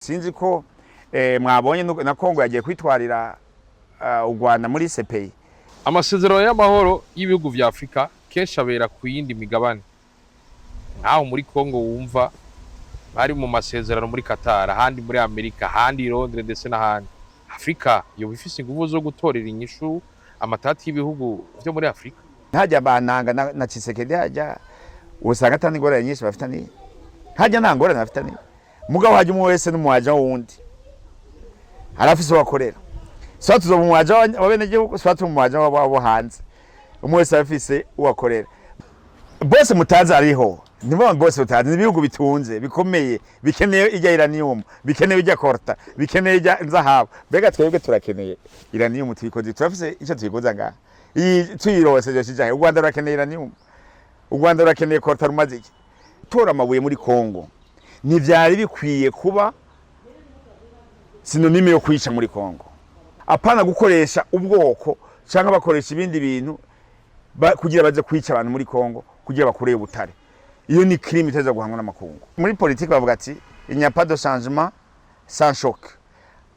Sinzi ko mwabonye na Kongo yagiye kwitwarira u Rwanda muri CPI. Amasezerano y'amahoro y'ibihugu vya Afrika kenshi abera ku yindi migabane. Naho muri Kongo wumva bari mu masezerano muri Qatar, handi muri Amerika, handi Londres ndetse n'ahandi. Afrika yo bifise inguvu zo gutorera inyishu amatati y'ibihugu byo muri Afrika. Hajya bananga na Tshisekedi hajya usanga atandi ngorane nyinshi bafitani. Hajya nta ngorane bafitani. Mugabo hajya umwe wese n'umuhaja wundi. Arafise wakorera. Swatu zo umuhaja wabene gihugu, swatu umuhaja wabo hanze. Umwe wese afise uwakorera. Bose mutaza ariho. Nibo bose utazi ibihugu bitunze bikomeye bikeneye ijya uranium bikeneye ijya coltan bikeneye ijya zahabu bega twebwe turakeneye uranium tubikoze turafise icyo tubikoza nga iyi tuyirose cyo kijahe u Rwanda rurakeneye uranium u Rwanda rurakeneye coltan rumaze iki tora amabuye muri Kongo ntivyari bikwiye kuba sinonime yo kwica muri Kongo apana gukoresha ubwoko cyangwa bakoresha ibindi bintu kugira baze kwica abantu muri Kongo kugira bakoreye ubutare. Iyo ni crime iteza guhanwa n'amakungu. Muri politique bavuga ati il n'y a pas de changement sans choc.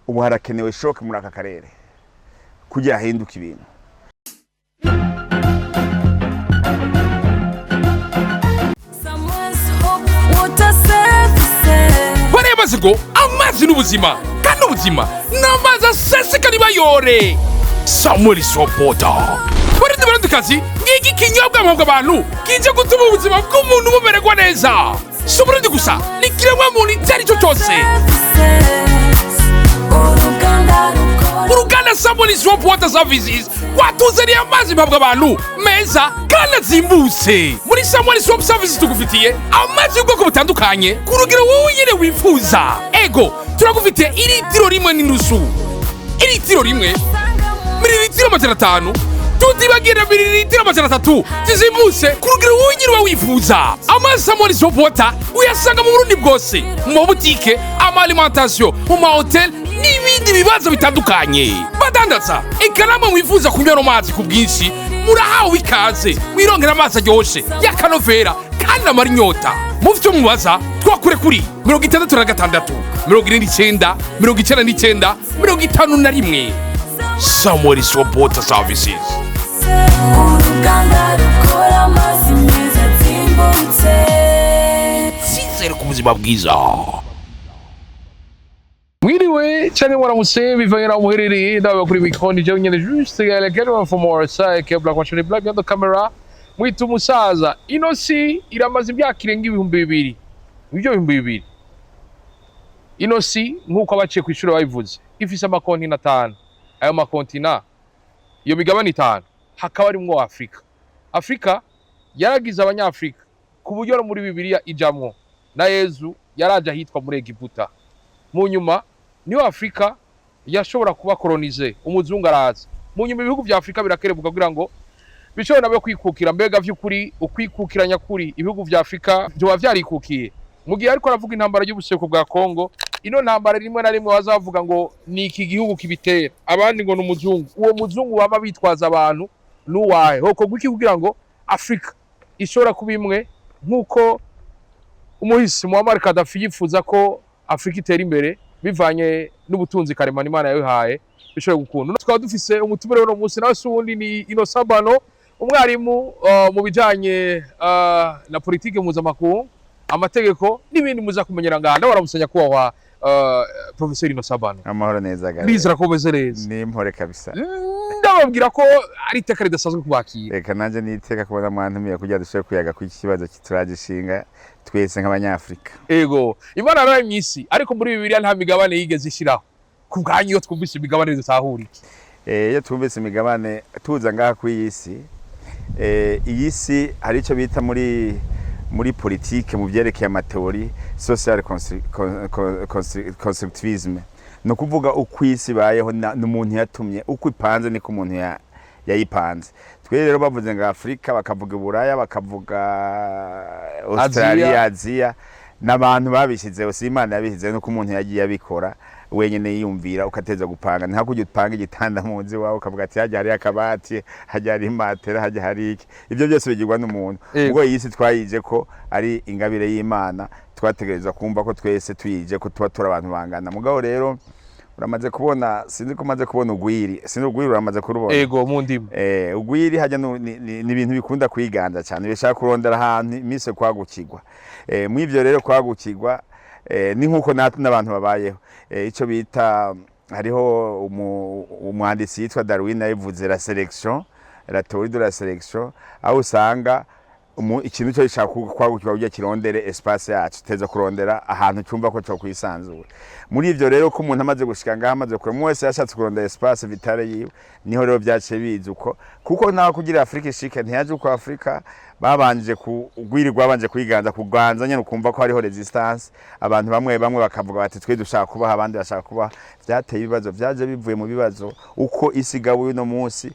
Ubu harakenewe shock muri aka karere kugira hinduka ibintu. Baremaze ngo amazi n'ubuzima kandi ubuzima n'amazi aseseka nibayore. Samuel Swapota barandikazi ngiki kinyobwa mpabwa abantu kije gutuma ubuzima bw'umuntu bumererwa neza. Sobrandi gusa nikiremwa muntu itari cyo cyose. Uruganda Samuel Swapota Services watuzaniye amazi mpabwa abantu meza kandi azimbutse. Muri Samuel Swapota Services tugufitiye amazi y'ubwoko butandukanye ku rugero wowe nyine wifuza. Ego turagufitiye ilitiro rimwe n'inusu, ilitiro rimwe, mililitiro 500, tutibagira mililitiro 300 zizimbutse ku rugero wowe nyine wifuza. Amazi Samuel Swapota uyasanga mu Burundi bwose, mu butike, ama alimentation, mu hotel n'ibindi bibazo bitandukanye. Badandaza ikaramu mwifuza kunywa amazi ku bwinshi murahawe ikaze wirongera amazi aryoshye y'akanovera kandi amara inyota. Mufite mubaza twakure kuri 66 79 99 51. Samuel Swapota Services. Uruganda rukora amazi meza azimbutse. Sizere ku buzima bwiza. Mwiriwe cyane waramutse bivanye na muherereye ndawe kuri mikoni je nyene juste ya lequel for more ça que black watch black on the camera mwitu musaza inosi iramaze imyaka irenga 2000 ibyo 2000 inosi nkuko abaciye kwishura bayivuze ifise amakonti 5 ayo makontina iyo migabane 5 hakaba arimwo Afrika yaragize abanyafrika ku buryo no muri Bibiliya ijamwo na Yezu yaraje ahitwa muri Egiputa. Mu nyuma niyo Afrika yashobora kuba colonize umuzungu araza. Mu nyuma ibihugu vya Afrika birakerebuka kugira ngo bishobora nabo kwikukira mbega vy'ukuri ukwikukiranya kuri ibihugu vya Afrika byo vyarikukiye. Mu gihe ariko aravuga intambara y'ubuseko bwa Kongo, ino ntambara rimwe na rimwe bazavuga ngo ni iki gihugu kibitera, abandi ngo n'umuzungu. Uwo muzungu baba bitwaza abantu nuwahe hoko gwiki kugira ngo Afrika ishobora kubimwe nkuko umuhisi Muammar Gaddafi yifuza ko Afrika itera imbere bivanye n'ubutunzi karemano Imana yayihaye bishobora gukunda. Tukaba dufise umutubere no munsi nawe suwundi ni Innocent Bano, umwarimu mu bijanye na politike mpuzamakungu, amategeko n'ibindi muza kumenyera nganda waramusanya kuba wa Professor Innocent Bano. Amahoro neza gari. Bizira ko beze neza. Ni mpore kabisa. Ndababwira ko ari iteka ridasanzwe kubakira. Reka nanje ni iteka kubona mwantumiye kugira dushobe kuyaga ku kibazo kituragishinga twese nk'abanyafrika. Ego Imana yaraye imisi ariko muri Bibiliya nta migabane yigeze ishiraho. Ku bwanyu iyo twumvise imigabane dutahura iki? Iyo twumvise imigabane tuza ngaha ku iyisi iyi si hari ico bita muri politique mu byerekeye amateori social constructivisme. No kuvuga ukwisi bayeho n'umuntu yatumye uko ipanze niko umuntu yayipanze. Twe rero bavuze nga Afrika bakavuga Buraya bakavuga Australia Asia n'abantu babishizeho si Imana yabishizeho nuko umuntu yagiye abikora wenyene yiyumvira ukateza gupanga nta kujya upanga igitanda mu nzi wawe ukavuga ati hajya hari akabati hajya hari matera hajya hari iki. Ibyo byose bigirwa n'umuntu ubwo yisi twayije ko ari ingabire y'Imana twategereza kumva ko twese tuyije ko tuba turi abantu bangana. Mugabo rero uramaze kubona, sinzi ko maze kubona ugwiri, sinzi ugwiri uramaze kurubona. Ego mu ndimo. Ugwiri hajya ni ibintu bikunda kwiganza cyane, bishaka kurondera ahantu imise kwagukirwa. Mu ivyo rero kwagukirwa ni nkuko n'abantu babayeho. Ico bita hariho umwanditsi yitwa Darwin yavuze la sélection, la théorie de la sélection, aho usanga ikintu cyo gishaka kwagukirwa ujya kirondere espace yacu, teza kurondera ahantu cyumva ko cyo kwisanzura. Muri ivyo rero ko umuntu amaze gushika ngaha, amaze kure mu wese yashatse kurondera espace vitale yiwe, niho rero byace biza uko, kuko naho kugira Afrika ishike ntiyaje uko Afrika babanje kugwirirwa, babanje kwiganza kuganza nyene, ukumva ko hariho resistance. Abantu bamwe bakavuga bati twe dushaka kubaha, abandi bashaka kubaha. Byateye ibibazo, byaje bivuye mu bibazo uko isigabuye no munsi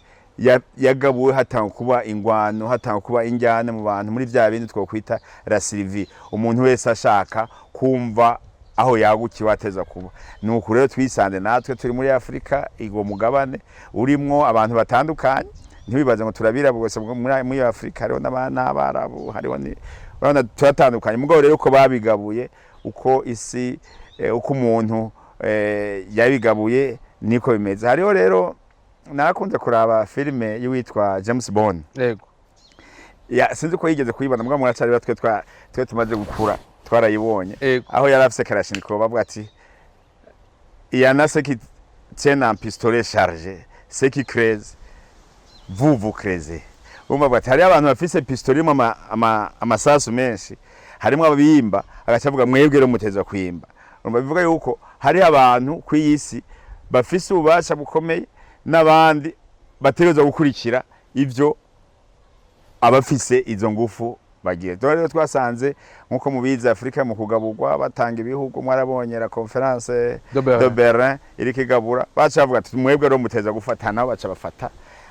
yagabuwe, hatanga kuba ingwano, hatanga kuba injyane mu bantu, muri vya bindi twokwita la Sylvie. Umuntu wese ashaka kumva aho yagukiwe ateza kuba. Nuko rero twisanze natwe turi muri Afrika, igo mugabane urimwo abantu batandukanye. Ntibibaze ngo turabira bwose muri Afrika, hariho n'abarabu, hariho ni bana turatandukanye. Mugabo rero uko babigabuye, uko isi uko umuntu yabigabuye niko bimeze. Hariho rero nakunze kuraba filime y'uwitwa James Bond. Yego. Sinzi ko yigeze kuyibona, mugabo muracari batwe twe tumaze gukura twarayibonye. Aho yari afise Kalashnikov, bavuga ati yana ce qui tient un pistolet chargé, ce qui crève vous crezez. Bavuga ati hari abantu bafise pistolet mu amasasu menshi, harimo abimba, agacavuga mwebwe rero muteza kwimba. Bivuga yuko hari abantu kw'isi bafise ububasha bukomeye, n'abandi bategerezwa gukurikira ivyo abafise izo ngufu bagiye. Rero twasanze nkuko mubiza Afrika mu kugaburwa batanga ibihugu, mwarabonye la conference de Berlin iri kigabura, bacavuga ati mwebwe rero muteza gufatana, baca bafata.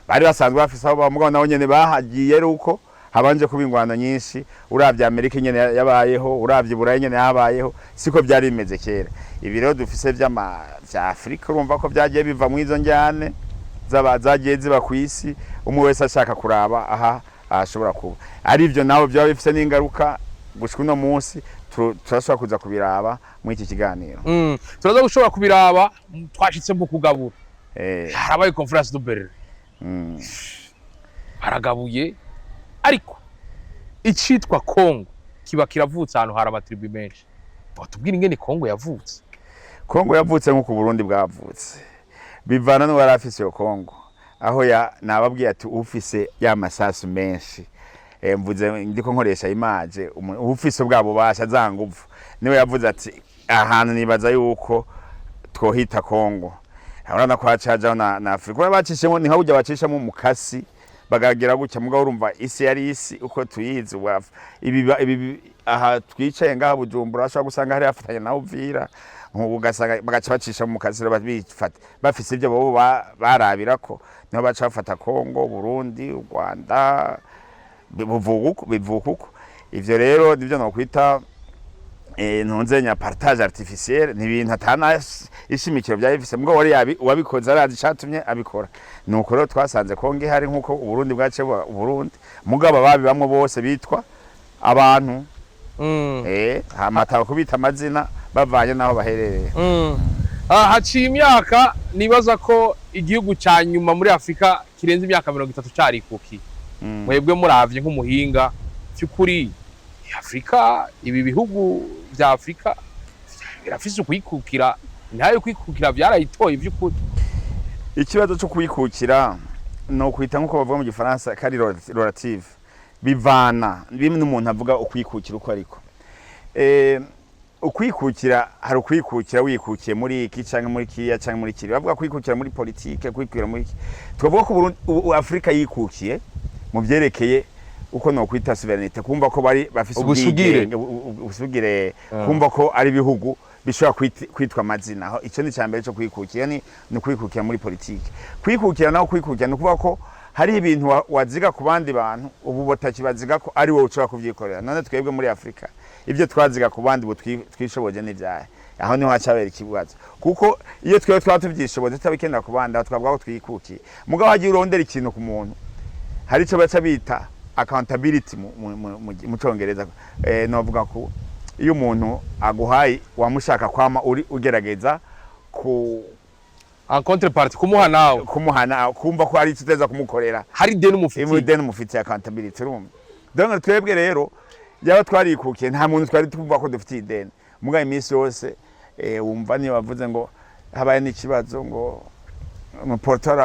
Bari basanzwe bafise aho bamugabo naho nyene bahagiye ruko habanje kubingwana nyinshi. Uravye Amerika nyene yabayeho, uravye Burayi nyene yabayeho, siko byari bimeze kera. Ibi rero dufise vya Afrika, urumva ko byagiye biva mu izo njyane zagiye ziba kw'isi, umwe wese ashaka kuraba aha ashobora kuba. Arivyo naho byaba bifise n'ingaruka gushika uno munsi, turashobora kuza kubiraba mu iki kiganiro. Turaza gushobora kubiraba, twashitse mu kugabura. Harabaye conference de Berlin. Baragabuye, ariko icitwa Kongo kiba kiravutse ahantu hari amatribu menshi. Batubwira ingene Kongo yavutse. Kongo yavutse nko ku Burundi bwavutse, bivana no warafise yo Kongo, aho nababwiye ati ufise ya masasu menshi. Mvuze ndiko nkoresha image, ufise bwabo basha za nguvu, niwe yavuze ati ahantu nibaza yuko twohita Kongo. Urabona ko hacaje na Afrika bacishemo, ni hawujya bacishamo mukasi bagagira gutya. Mugabo urumva isi yari isi uko tuyizi. Ibi aha twicaye ngaha Bujumbura, ashaka gusanga hari afatanya na Uvira, ugasanga bagaca bacisha mu kazi bafata bafise ibyo bo barabirako, niho baca bafata Kongo, Burundi, Rwanda, bivuga uko. Ivyo rero nivyo nokwita ntunzenya partage artificielle, ni ibintu atana ishimikiro bya bifise. Mugabo wari wabikoze arazi catumye abikora. Nuko rero twasanze Kongo hari nkuko Uburundi bwace Burundi, mugabo babi bamwe bose bitwa abantu. Hamata kubita amazina bavanye naho baherereye. Haciye imyaka, nibaza ko igihugu cya nyuma muri Afrika kirenze imyaka 30 carikukiye. Mwebwe muravye nk'umuhinga cy'ukuri, Afrika, ibi bihugu vya Afrika birafise kwikukira, ntayo kwikukira byarayitoye by'ukuri. Ikibazo cyo kwikukira no kwita nkuko bavuga mu Gifaransa kari relative, bivana bimwe n'umuntu avuga ukwikukira uko ariko. Ukwikukira hari ukwikukira wikukiye muri iki canke muri kiya canke muri kiri. Bavuga kwikukira muri politique, kwikukira muri twavuga ko Afrika yikukiye mu byerekeye uko no kwita souverinité, kumva ko bari bafise ubusugire, kumva ko ari bihugu bishobora kwitwa amazina. Aho ico ni cyambere cyo kwikukira, ni kwikukira muri politique. Kwikukira naho kwikukira no kuvuga ko hari ibintu waziga ku bandi bantu, ubu botakibaziga ko ari wowe ushobora kuvyikorera. None twebwe muri Afrika ivyo twaziga ku bandi twishoboje n'ivyaye, aho niho hacabera ikibazo. Kuko iyo twebwe twatuvyishoboje tutabikenda ku bandi, aho twavuga ko twikukiye. Mugabo hagiye urondera ikintu ku muntu, hari ico baca bita accountability mu Congereza. Novuga ko iyo umuntu aguhaye wamushaka kwama uri ugerageza ku en contrepartie kumuhana kumva ko ari tuteza kumukorera hari deni mufitiye deni mufitiye accountability room. Donc twebwe rero yaba twarikukiye nta muntu twari twumva ko dufitiye ideni muga iminsi yose wumva niyo bavuze ngo habaye n'ikibazo ngo porteur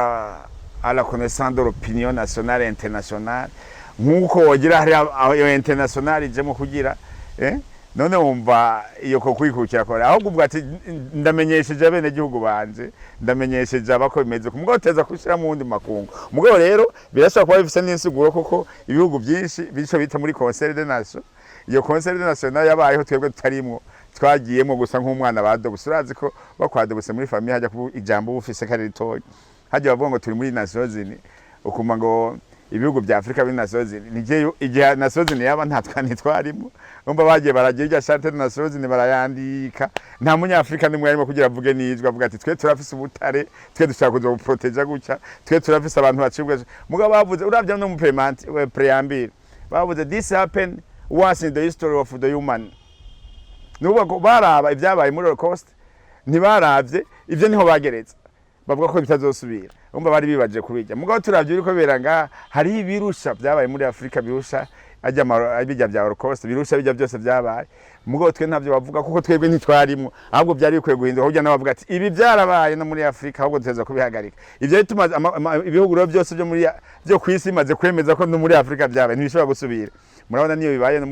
à la connaissance de l'opinion nationale et internationale nkuko wogira hari international ijemo kugira none wumva iyo ko kwikukira ko ahubwo ubwo ati ndamenyesheje abene gihugu banje ndamenyesheje abako bimeze kumugoteza kushira mu wundi makungu mugabo rero birashaka kuba bifise n'insiguro kuko ibihugu byinshi bico bita muri Conseil des Nations iyo Conseil des Nations yabayeho twebwe tutarimwo twagiyemo gusa nk'umwana bado gusurazi ko bakwade buse muri famille hajya ku ijambo bufise kare ritoyi hajya bavuga ngo turi muri Nations Unies ukuma ngo ibihugu bya Afrika biri Nations Unies nije igihe Nations Unies yaba ntatwani twarimo umba bagiye baragiye irya charte Nations Unies barayandika nta munyafrika nimwe yarimo kugira avuge nijwe avuga ati twe turafise ubutare twe dushaka kuzo proteger gucya twe turafise abantu bacibwa mugabo bavuze uravye no mu preamble bavuze this happened once in the history of the human nuko baraba ibyabaye muri Holocaust ntibaravye ivyo niho bagereza bavuga ko bitazosubira umba bari bibaje kubijya mugabo turavye uriko beranga hari ibirusha byabaye muri Afrika birusha bijya bya Holocaust birusha bijya byose byabaye mugabo twe ntavyo bavuga kuko twebwe ntitwarimo ahubwo byari bikwiye guhinduka kujya nabavuga ati ibi byarabaye no muri Afrika ahubwo tuteza kubihagarika ivyo tumaze ibihugu rero byose byo muri byo kwisi maze kwemeza ko no muri Afrika byabaye ntibishobora gusubira murabona niyo bibaye no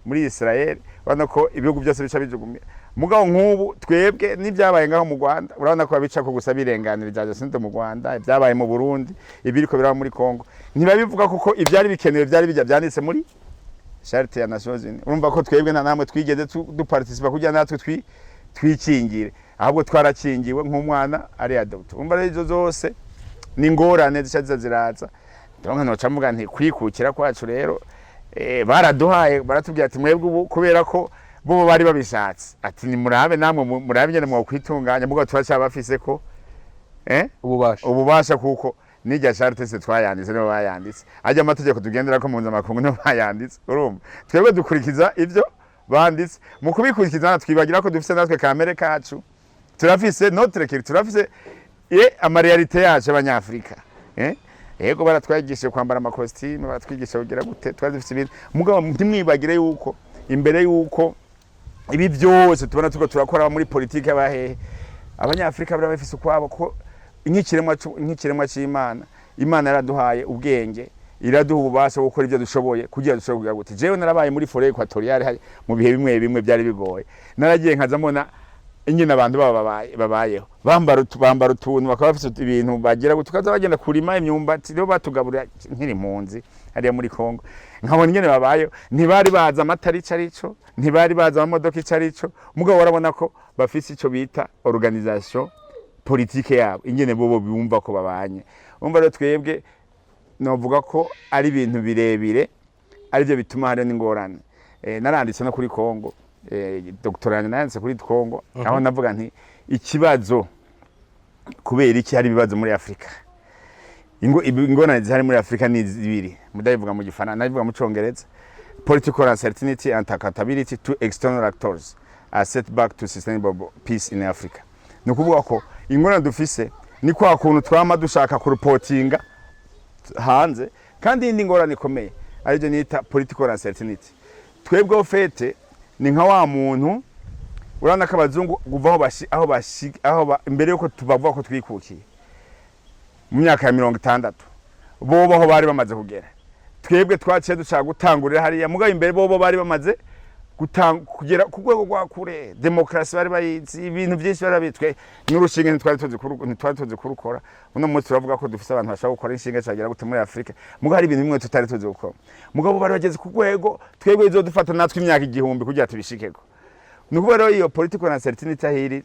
muri Israel urabona ko ibihugu byose bica bijugumira mugabo nk'ubu twebwe n'ibyabaye ngaho mu Rwanda urabona ko babica ko gusa birenganira bya Jacinto mu Rwanda ibyabaye mu Burundi ibiriko biraba muri Kongo ntibabivuga kuko ibyari bikenewe byari bijya byanditse muri charte ya Nations Unies urumva ko twebwe na namwe twigeze duparticipa kugira natwe twikingire ahubwo twarakingiwe nk'umwana ari adopt urumva rero zose ni ngorane zishaza ziraza donc noca mvuga nti kwikukira kwacu rero baraduhaye baratubwira ati mwebwe ubu kubera ko bo bari babishatse ati ni murabe namwe murabe nyene mwo kwitunganya mugabo turacabafise ko ububasha kuko nijya charte se twayanditse no bayanditse ajya amategeko tugendera ko munza makungu no bayanditse urumva twebwe dukurikiza ivyo banditse mu kubikurikiza twibagira ko dufise natwe kamere kacu turafise notre culture turafise ama realite yacu abanyafrika yego baratwagishe kwambara amakostime baratwigisha kugira gute twari dufise ibintu mugabo ntimwibagire yuko imbere yuko ibi byose tubona tuko turakora muri politike abahe abanyafrika bari bafise kwabo ko nk'ikiremwa cy'Imana Imana yaraduhaye ubwenge iraduha ububasha gukora ibyo dushoboye kugira dushobora gute jewe narabaye muri forêt équatoriale mu bihe bimwe byari bigoye naragiye nkazamona ingene abantu babayeho bambara utuntu bakaba bafite ibintu bagira gutukaza bagenda kurima imyumbati rero batugaburira nkiri impunzi hariya muri Kongo nkabona ingene babayeho ntibari baza amatari carico ntibari baza amamodoka icarico mugabo warabona ko bafise ico bita organisation politique yabo ingene bobo bumva ko babanye umva rero twebwe novuga ko ari ibintu birebire ari byo bituma hari n'ingorane naranditse no kuri Kongo doctorate nanditse kuri Kongo aho navuga nti ikibazo kubera iki hari ibibazo muri Afrika ingorane zihari muri Afrika ni zibiri mudayivuga mu Gifaransa nabivuga mu Congereza political uncertainty and accountability to external actors are set back to sustainable peace in Africa nukuvuga ko ingorane dufise ni kwa kuntu twama dushaka ku reportinga hanze kandi indi ngorane ikomeye arije nita political uncertainty twebwe ofete ni nka wa muntu urana kabazungu guvaho aho imbere yuko tubavuga ko twikukiye mu myaka ya 60 bobo aho bari bamaze kugera twebwe twaciye dushaka gutangurira hariya mugabo imbere bobo bari bamaze kugera ku rwego rwa kure demokrasi bari bayizi ibintu byinshi barabitwe n'urushinge ntitwari tuzi kurukora uno munsi turavuga ko dufise abantu bashaka gukora inshinge cyagera gute muri Afrika mugabo hari ibintu bimwe tutari tuzi gukora mugabo bari bageze ku rwego twebwe izo dufata natwe imyaka igihumbi kugira tubishikeko nukuvuga rero iyo political uncertainty ahiri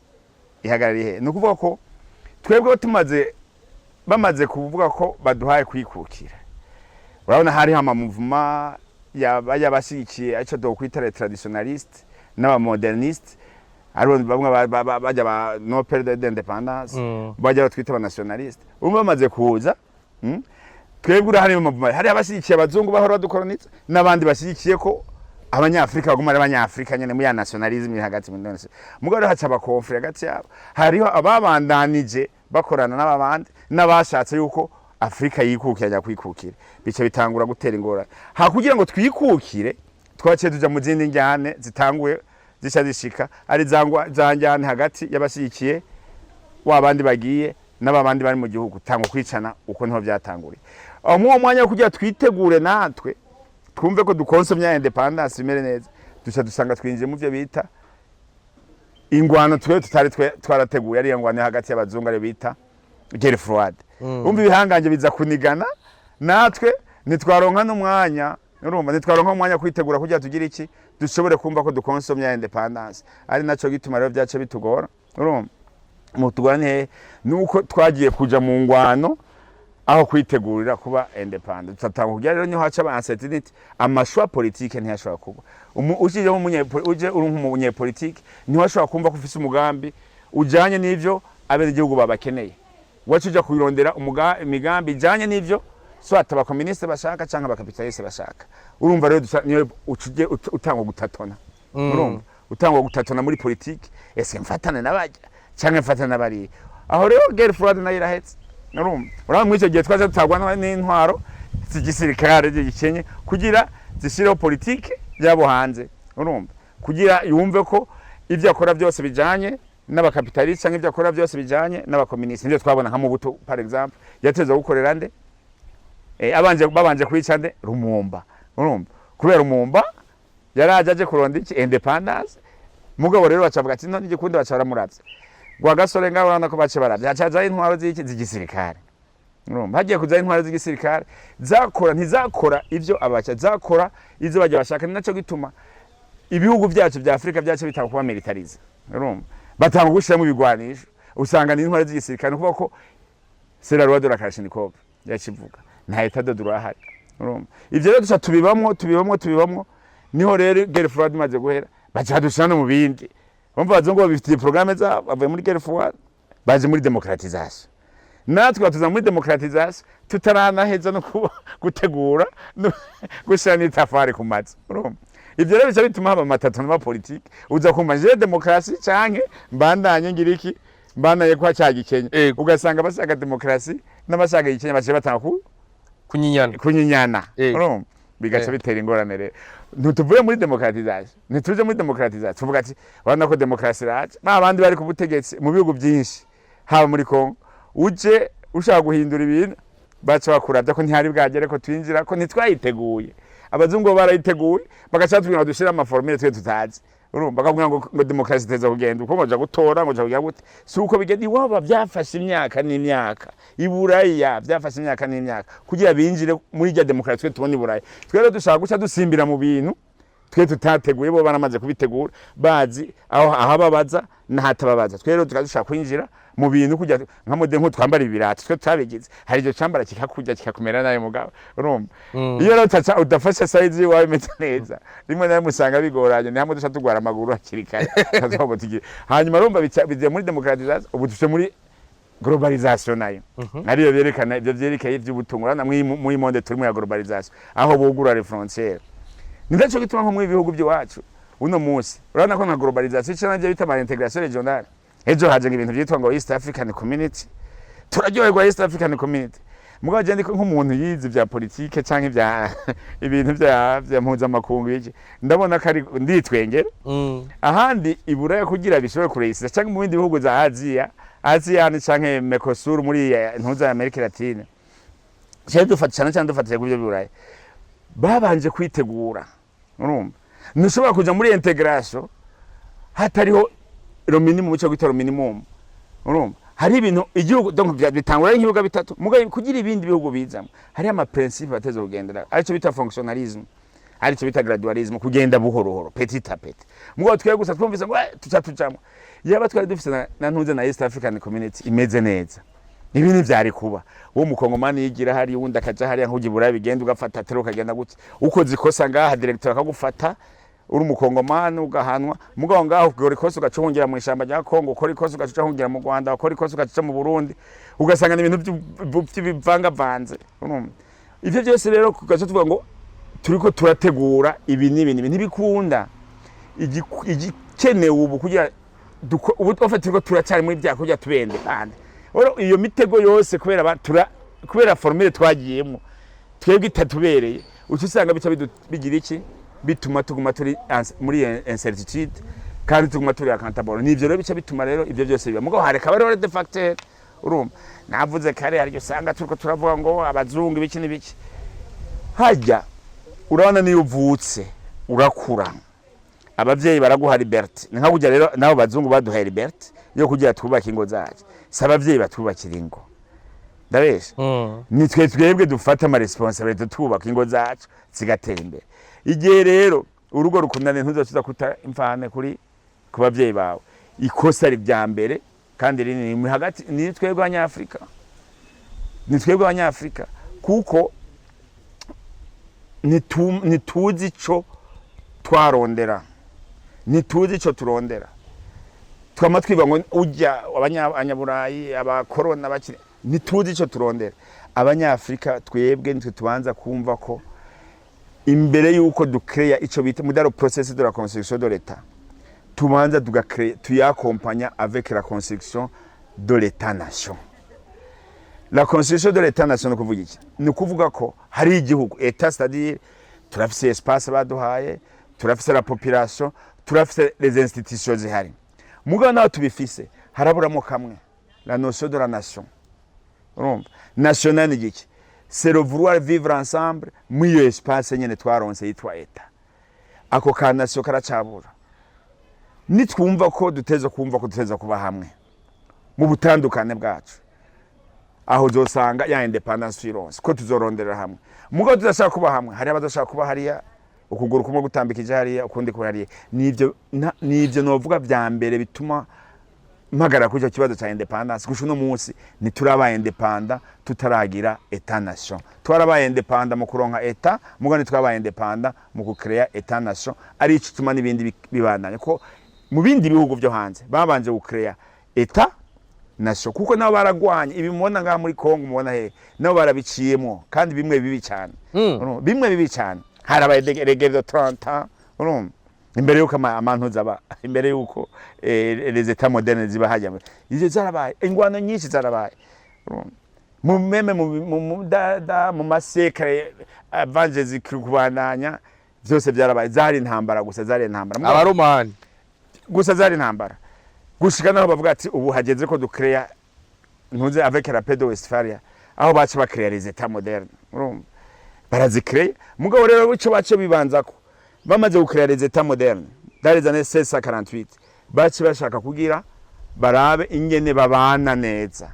ihagarariye nukuvuga ko twebwe bamaze kuvuga ko baduhaye kwikukira urabona hari hama movement yabashikiye aco do kwitare traditionaliste n'aba moderniste ari bamwe bajya ba no perdre d'indépendance bajya batwita ba nationaliste umwe bamaze kuza twebwe urahari mu movement hari abashikiye abazungu bahora badukoloniza n'abandi bashikiye ko abanyafrika baguma ari abanyafrika nyene mu ya nationalism hagati mu ndonse mugabo rero haca abakonfre hagati yabo hariho ababandanije bakorana n'ababandi n'abashatse yuko Afrika yikukira ajya kwikukira bice bitangura gutera ingorane kugira ngo twikukire twaciye tuja mu zindi njyane zitanguye zisha zishika ari za njyane hagati y'abashikiye wabandi bagiye n'ababandi bari mu gihugu tango kwicana uko niho byatanguriye mu mwanya wo kugira twitegure natwe twumve ko dukonsomya independence imere neza duca dusanga twinjiye mu byo bita ingwano tutari twarateguye ari ingwano hagati y'abazungu ari bita guerre froide umva ibihanganje biza kunigana natwe nitwaronka n'umwanya urumva nitwaronka umwanya kwitegura kugira tugira iki dushobore kumva ko dukonsomya independence ari naco gituma rero byace bitugora urumva mutugwane nuko twagiye kuja mu ngwano aho kwitegurira kuba independent tutatanga kugira rero niho haca uncertainty amashwa politique ntiyashobora kuba uje uri nk'umunye politique niho ashobora kumva ko ufise umugambi ujanye n'ivyo abere igihugu babakeneye wacuja kwirondera imigambi ijanye n'ivyo swata abakomuniste bashaka canke abakapitaliste bashaka urumva rero niyo ucije utangwa gutatona urumva utangwa gutatona muri politique ese mfatane n'abajya canke mfatane n'abari aho rero guerre froide nayo irahetse urumva muri icyo gihe twaje tutagwana n'intwaro z'igisirikare gikenye kugira zishireho politique yabo hanze urumva kugira yumve ko ivyo akora byose bijanye n'abakapitaliste canke ivyo akora byose bijanye n'abakomuniste nivyo twabona nka mu buto par exemple yateza gukorera nde babanje kwica nde Lumumba urumva kubera Lumumba yaraje kuronda iki independence mugabo rero bacavuga ati none igikundi bacara muravye Rwagasore ngaho urabona ko bace baravye hacaza intwaro z'igisirikare urumva hagiye kuza intwaro z'igisirikare ntizakora ivyo abaca zakora izo bajya bashaka ninaco gituma ibihugu byacu bya Afrika byacu bitanga kuba militarize urumva batanga gushira mu bigwanisho usanga ni intwaro z'igisirikare kuko ko c'est la loi de la Kalashnikov yacivuga nta etat de droit hari urumva ivyo rero duca tubibamwo niho rero guerre froide maze guhera baca dushana mu bindi bumva bazongo bifitiye programme za bavuye muri guerre froide baje muri démocratisation natwe tuza muri démocratisation tutaranaheza no gutegura gushana itafari ku matsi urumva ivyo rero bica bituma haba amatatu n'ama politique uza kumva je démocratie canke mbandanye ngiriki mbanaye kwa cyagikenye ugasanga bashaka démocratie n'abashaka ikenye bace batanga kunyinyana urumva bigaca bitera ingorane rero ntutuvuye muri démocratisation ntituje muri démocratisation tuvuga ati urabona ko démocratie raje abandi bari ku butegetsi mu bihugu byinshi haba muri Kongo uje ushaka guhindura ibintu baca bakuravya ko ntihari bwagere ko twinjira ko ntitwayiteguye abazungu barayiteguye bagaca tubwira dushira ama formule twe tutazi urumva bakavuga ngo démocratie teza kugenda uko ngoja gutora ngoja kugira gute suko bigenda iwaba byafashe imyaka n'imyaka iburaya byafashe imyaka n'imyaka kugira binjire muri rya démocratie twe tubona iburaya twero dushaka guca dusimbira mu bintu twe tutateguye bo baramaze kubitegura bazi aho ahababaza n'ahatababaza twero dushaka kwinjira mu bintu kujya nka mode nko twambara ibirato twe tabigize hari ijo cyambara kikakurya kikakumera nayo mugabo urumva iyo rero utaca udafashe size yawe imeze neza rimwe nayo musanga bigoranye ni hamwe dusha tugwara amaguru akirikanye kazogo tugiye hanyuma urumva bize muri démocratisation ubu tuje muri globalisation nayo ariyo berekana ibyo byerekeye iby'ubutungura na muri monde turi mu globalisation aho bugura les frontières ndacho gituma nko mu bihugu byacu uno munsi urabona ko nka globalisation cyane bita ama intégration régionale ejo haje ibintu byitwa ngo East African Community turaryoherwa East African Community mugabo je ndiko nk'umuntu yize bya politique canke bya ibintu bya mpuzamakungu iki ndabona ko ari nditwengera ahandi iburaya kugira bishobore kureyisa canke mu bindi bihugu za Asia ni canke Mercosur muri ntuza Amerika Latine cyo dufatana cyane dufatije kubyo biburaya babanje kwitegura urumva ntushobora kuja muri integration hatariho lo minimum cyo gitoro minimum urumva hari ibintu igihugu donc bitangura nk'ibihugu bitatu mugaye kugira ibindi bihugu bizamo hari ama principe bateze kugendera arico bita fonctionnalisme arico bita gradualisme kugenda buhoro petit à petit mugaye twiye gusa twumvise ngo tucamo yaba twari dufise na ntuze na East African Community imeze neza ibintu byari kuba wo mukongomani yigira hari wundi akaja hari nk'ugibura bigenda ugafata tero kagenda gutya uko zikosa ngaha directeur akagufata uri mukongomani ugahanwa mugabo ngaho ukora ikosa ugacungira mu ishamba rya Kongo ukora ikosa ugacungira mu Rwanda ukora ikosa ugaca mu Burundi ugasanga ibintu by'ibivanga vanze urumva ivyo byose rero kugaca tuvuga ngo turiko turategura ibi n'ibindi ntibikunda igikenewe ubu kugira ubu ofe turiko turacyari muri bya kugira tubende kandi iyo mitego yose kubera formule twagiyemo twebwe itatubereye ucisanga bica bigira iki bituma tuguma turi muri incertitude kandi tuguma turi accountable nivyo rero bica bituma rero ivyo byose biba mugo hareka rero de facteur urumva navuze kare hari usanga turiko turavuga ngo abazungu ibiki n'ibiki hajya urabona niyo uvutse urakura abavyeyi baraguha liberté nka kujya rero nabo bazungu baduha liberté yo kugira twubaka ingo zacu sabavyeyi batubakira ingo ndabesha ni twebwe dufata ama responsibility twubaka ingo zacu zigatera imbere igihe rero urugo rukundane ntuzocuza kuta imfane kuri ku bavyeyi bawe ikosa ri bya mbere kandi ni hagati ni twebwe abanyafrika kuko nituzi ico twarondera nituzi ico turondera twama twiga ngo ujya abanyaburayi abakorona bakiri nituzi ico turondera abanyafrika twebwe nitwe tubanza kumva ko imbere yuko ducrea ico bita mudaro process de la construction de l'état tubanza tuyakompanya avec la construction de l'état nation. La construction de l'état nation no kuvuga iki ni kuvuga ko hari igihugu état c'est-à-dire turafise espace baduhaye turafise la population turafise les institutions zihari mugabo naho tubifise haraburamo kamwe la notion de la nation urumva national ni iki c'est le vouloir vivre ensemble muri iyo espace nyene twaronse yitwa état ako ka nation karacabura nitwumva ko duteza kuba hamwe mu butandukane bwacu aho uzosanga ya independence fironse ko tuzorondera hamwe mugo tudashaka kuba hamwe hari abadashaka kuba hariya ukuguru kumwe gutambikije hariya ukundi kuba hariya nivyo novuga bya mbere bituma magara kujo kibazo cha independence gushuno munsi ni turaba independent tutaragira état nation twarabaye independent mu kuronka état mugo ni twabaye independent mu gucrea état nation ari icituma nibindi bibandanye ko mu bindi bihugu byo hanze babanje gucrea état nation kuko nabo baragwanye ibi mubona nga muri Kongo mubona he nabo barabiciyemo kandi bimwe bibi cyane bimwe bibi cyane harabaye regere de 30 ans imbere yuko amantu zaba imbere yuko les états modernes ziba hajya izo zarabaye ingwano nyinshi zarabaye mu meme mu masekre avanje zikubandanya byose byarabaye zari intambara gusa abaromani gusa zari intambara gushika naho bavuga ati ubu hageze ko ducrea ntuze avec la paix de Westphalia aho bace bakrea les états modernes urumva barazicrea mugabo rero bico bace bibanzako bamaze gucrea les états modernes dans les années 1648 bace bashaka kugira barabe ingene babana neza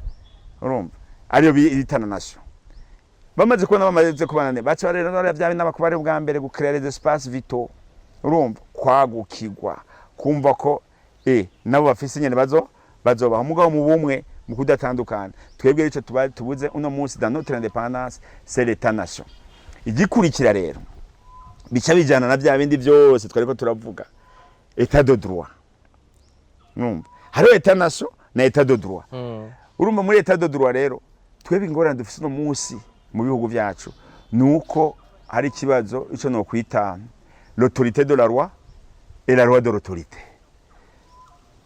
urumva ariyo bitana nation bamaze kubana neza bace rero byabe n'abakubare bwa mbere gucrea les espaces vitaux urumva kwagukigwa kumva ko nabo bafise nyene bazobaho mugabo mu bumwe mu kudatandukana twebwe ico tubuze uno munsi dans notre indépendance c'est l'état nation igikurikira rero bica bijana na bya bindi byose twariko turavuga état de droit hari état nation na état de droit urumva muri état de droit rero twebwe ingorane dufise uno munsi mu bihugu byacu nuko hari kibazo ico no kwita l'autorité de la loi et la loi de l'autorité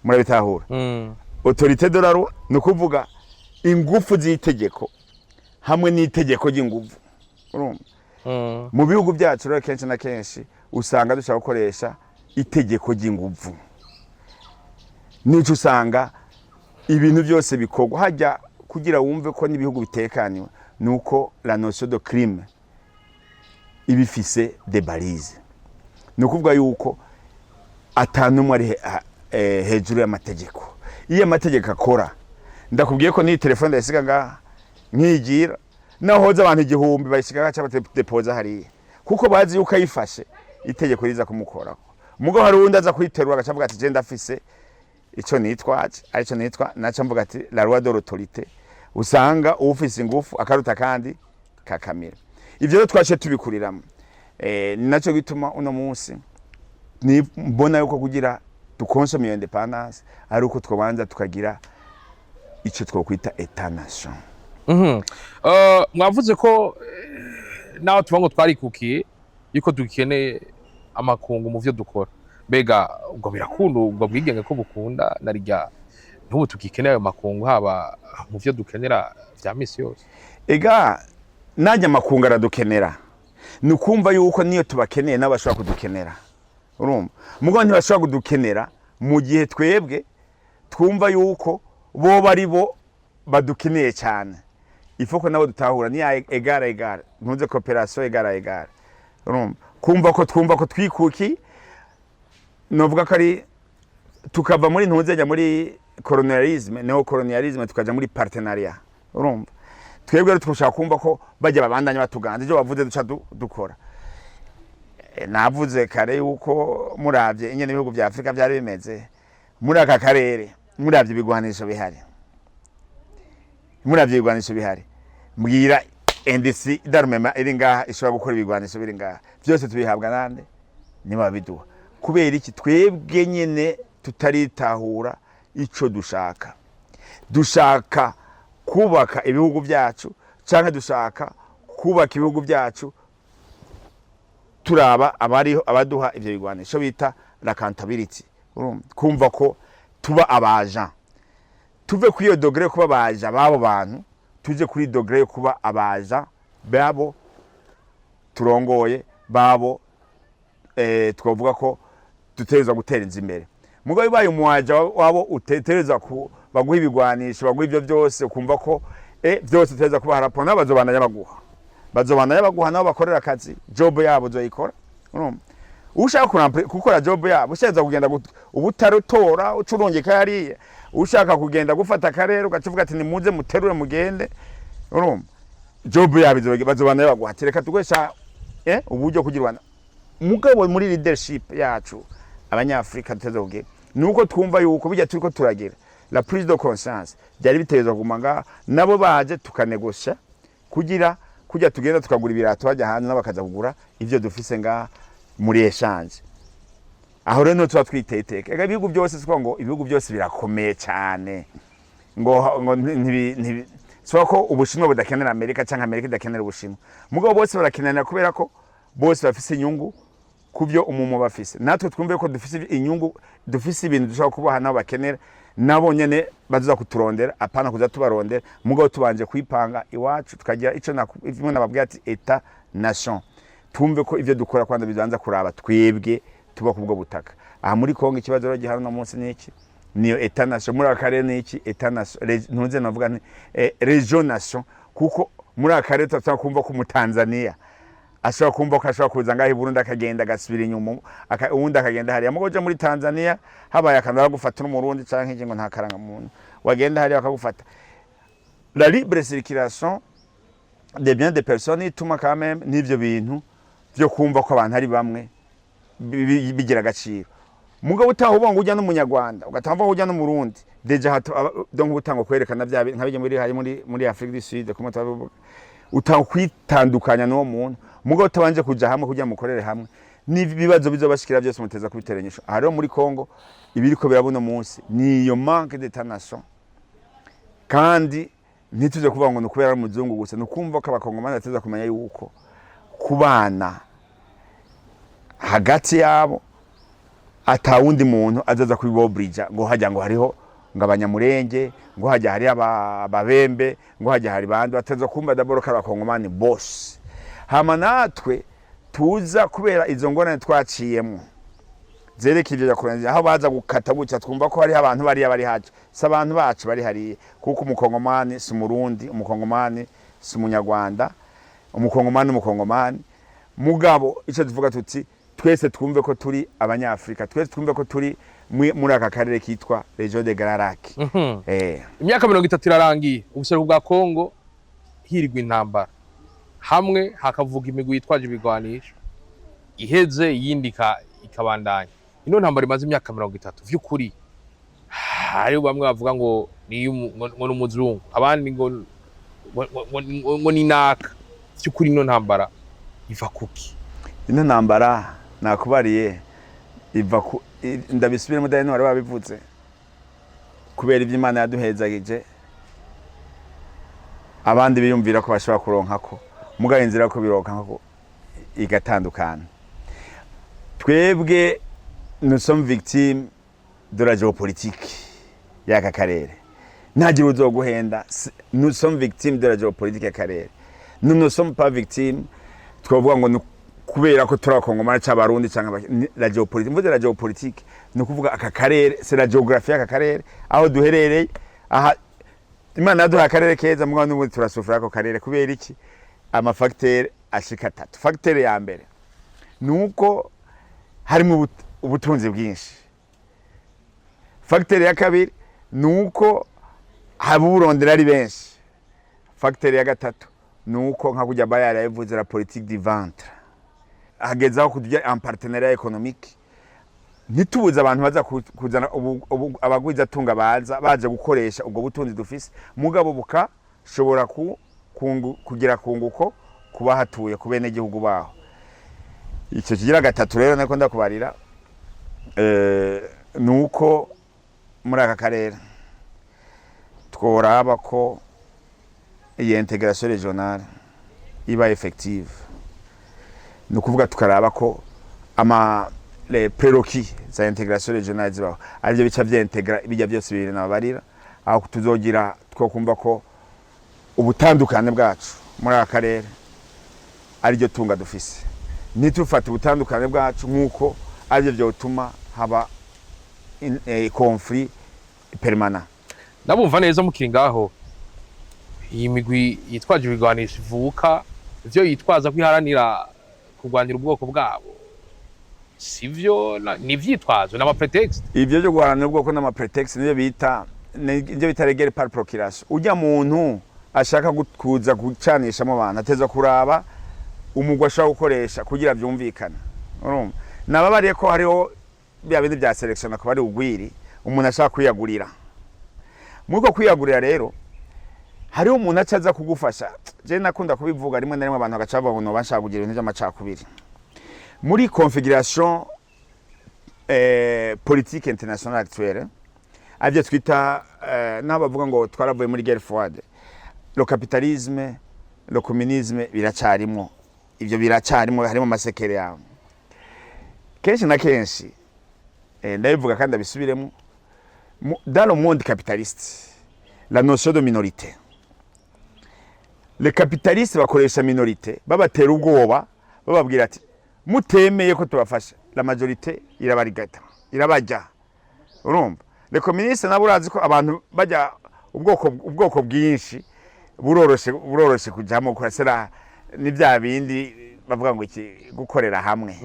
murabitahura autorité de la loi no kuvuga ingufu z'itegeko hamwe n'itegeko ry'ingufu urumva mu bihugu byacu rero kenshi na kenshi usanga dushaka gukoresha itegeko ry'ingufu nico usanga ibintu byose bikogwa hajya kugira wumve ko n'ibihugu bitekaniwe nuko la notion de crime ibifise des balises no kuvuga yuko atanumwe ari hejuru y'amategeko iyo amategeko akora ndakubwiye ko ni telefone ndayisiga nga nkigira nahoza abantu igihumbi bayisiga gacha depoza hariya kuko bazi yuko ayifashe itegeko riza kumukorako mugo hari undi aza kwiterura agacavuga ati je ndafise ico nitwaje arico nitwa naca mvuga ati la loi de l'autorité usanga ufise ingufu akaruta kandi kakamira ivyo rero twashe tubikuriramo naco gituma uno munsi ni mbona yuko kugira tukonsome independence ari uko twabanza tukagira ico twokwita état nation. Mwavuze ko naho tuvango twarikukiye yuko dukeneye amakungu mu vyo dukora. Mbega ubwo birakunda ubwo bwigenge ko bukunda narijya n'ubu tugikeneye ayo makungu haba mu vyo dukenera vya misi yose. Ega najya makungu aradukenera nukumva yuko niyo tubakeneye n'abashobora kudukenera urumva mugo ntibashobora kudukenera mu gihe twebwe twumva yuko bo bari bo badukeneye cyane ifoko nabo dutahura ni egara ntuze coopération egara urumva twumva ko twikuki novuga ko ari tukava muri ntuze jya muri colonialisme neocolonialisme tukaja muri partenariat urumva twebwe rero twushaka kumva ko bajya babandanya batuganza ibyo bavuze duca dukora navuze kare yuko muravye ingene ibihugu vya Afrika byari bimeze muri aka karere muravye ibigwanisho bihari mbwira industrie d'armement iri ngaha ishobora gukora ibigwanisho biri ngaha byose tubihabwa nande ni babiduha kubera iki twebwe nyene tutaritahura ico dushaka kubaka ibihugu byacu canke dushaka kubaka ibihugu byacu turaba abariho abaduha ivyo bigwanisho bita accountability kumva ko tuba abaja tuve kuri iyo dogere kuba abaja babo bantu tuje kuri dogere kuba abaja babo turongoye babo twavuga ko dutegerezwa gutera imbere mugabe baye umuwaja wabo utetereza ku baguha ibigwanisho baguha ibyo byose kumva ko byose tutegereza kuba harapona bazobana yabaguha nabo bakorera akazi job yabo zoyikora ushaka gukora job yabo ushaka kugenda ubutarutora ucurungika yariye ushaka kugenda gufata akarere ugacuvuga ati nimuze muterure mugende job yabo bazobana yabaguha tereka tugwesha uburyo kugirwana mugabo muri leadership yacu abanyafrika tuteze kuge nuko twumva yuko bijya turiko turagira la prise de conscience byari bitezwa kumanga nabo baje tukanegosha kugira kujya tugenda tukagura ibirato bajya hanze nabakaza kugura ivyo dufise nga muri exchange aho rero tuba twiteteka ega ibihugu byose siko ngo ibihugu byose birakomeye cyane ngo so ko ubushinwa budakenera Amerika cyangwa Amerika idakenera ubushinwa mugabo bose barakenera kubera ko bose bafise inyungu kubyo umumo bafise natwe twumve ko dufise inyungu dufise ibintu dushaka kubaha nabo bakenera nabo nyene bazuza kuturondera apana kuza tubarondera mugabo tubanje kwipanga iwacu tukagira ico nakuvimwe nababwiye ati etat nation tumve ko ivyo dukora kwanda bibanza kuraba twebwe tuba kubwo butaka aha muri Kongo ikibazo rero gihano no munsi niki niyo etat nation muri akarere niki etat nation ntunze navuga nti region nation kuko muri akarere tutaka kumva ko mu Tanzania ashobora kumva ko ashobora kuza ngaho i Burundi akagenda agasubira inyuma uwundi akagenda hariya mugoje muri Tanzania habaye akanara gufata n'umurundi canke ingingo nta karanga muntu wagenda hariya akagufata la libre circulation des biens des personnes ituma quand même n'ivyo bintu byo kumva ko abantu ari bamwe bigira agaciro mugabo utahubonga ujya n'umunyarwanda ugatamva ujya n'umurundi deja donc utanga kwerekana bya nkabije muri hari muri Afrique du Sud kuma utakwitandukanya no muntu mugabo tabanje kuja hamwe kujya mukorere hamwe n'ibibazo bizobashikira byose muteza kubiterenyisho rero muri Kongo ibiriko birabona munsi niyo manque d'état nation kandi ntituze kuvuga ngo nukubera umuzungu gusa nukumva ko abakongomani bateza kumenya yuko kubana hagati yabo atawundi muntu azaza kubibobrija ngo hajya ngo hariho ngo abanyamurenge ngo hajya hari ababembe ngo hajya hari bandi bateza kumva daboro k'abakongomani boss hama natwe tuza kubera izo ngorane twaciyemo zereka ivyo yakuranze aho baza gukata gutya twumva ko hari abantu bari haje s'abantu bacu bari hari kuko umukongomani si umurundi umukongomani si umunyarwanda umukongomani mugabo ico tuvuga tuti twese twumve ko turi abanyafrika twese twumve ko turi muri aka karere kitwa Region de Grand Lac imyaka 30 irarangiye ubuseruko bwa Kongo hirigwa intambara hamwe hakavuga imigwi yitwaje ibigwanisho iheze yindi ikabandanya ino ntambara imaze imyaka 30 vy'ukuri hari bamwe bavuga ngo ni umuzungu abandi ngo ni naka vy'ukuri ino ntambara iva kuki ino ntambara nakubariye iva ndabisubire mu dayino bari babivuze kubera ivyo Imana yaduhezagije abandi biyumvira ko bashobora kuronka ko mugaye inzira ko bironka ko igatandukana. Twebwe nous sommes victimes de la géopolitique y'aka karere. Ntagira uzoguhenda, nous sommes victimes de la géopolitique y'akarere. Nous ne sommes pas victimes twavuga ngo kubera ko turakongomana cy'abarundi cyangwa la géopolitique. Mvuze la géopolitique ni kuvuga aka karere, c'est la géographie y'aka karere aho duherereye. Aha Imana yaduha akarere keza mugabo n'ubundi turasufura ko karere kubera iki? Amafacteur ashika 3. Facteur ya mbere nuko harimo ubutunzi bwinshi. Facteur ya kabiri nuko haburondera ari benshi. Facteur ya gatatu nuko nka kujya bayara yavuze la politique du ventre. Hagezaho kujya en partenariat économique. Ntitubuza abantu baza kuzana abagwiza tunga baje gukoresha ubwo butunzi dufise mugabo buka shobora kugira kunguko kubahatuye kubene gihugu baho. Icyo kigira gatatu rero nako ndakubarira nuko muri aka karere tworaba ko iyi intégration régionale iba effective. Nukuvuga tukaraba ko les prérequis za intégration régionale zibaho aribyo bica by'integra bijya byose bibiri nabarira aho tuzogira twokumva ko ubutandukane bwacu muri aka karere aribyo tunga dufise. Nitufata ubutandukane bwacu nkuko aribyo byotuma haba conflit permanent. Nabumva neza mukiri ngaho iyi migwi yitwaje ibigwanisho ivuka ivyo yitwaza kwiharanira kurwanira ubwoko bwabo sivyo ni vyitwazo n'ama pretext. Ivyo byo guharanira ubwoko n'ama pretext nivyo bita regere par procuration. Ujya muntu ashaka kuza gucanisha mu bana ateza kuraba umugwa ashaka gukoresha kugira byumvikana. Urumva nababariye ko hariho bya bindi bya selection akaba ari ugwiri umuntu ashaka kwiyagurira. Muko kwiyagurira rero hari umuntu acaza kugufasha. Je nakunda kubivuga rimwe na rimwe abantu bagacaba ngo bashaka kugira ibintu by'amacakubiri. Muri configuration politique internationale actuelle avye twita n'abavuga ngo twaravuye muri guerre froide. Le capitalisme, le communisme biracarimo. Ivyo biracarimo harimo masekere yawo. Kenshi na kenshi ndabivuga kandi abisubiremo dans le monde capitaliste la notion de minorité. Les capitalistes bakoresha minorité babatera ubwoba bababwira ati mutemeye ko tubafasha la majorité irabarigata irabajya. Urumva les communistes nabo urazi ko abantu bajya ubwoko bwinshi buroroshe kujamo kurasera ni bya bindi bavuga ngo iki gukorera hamwe.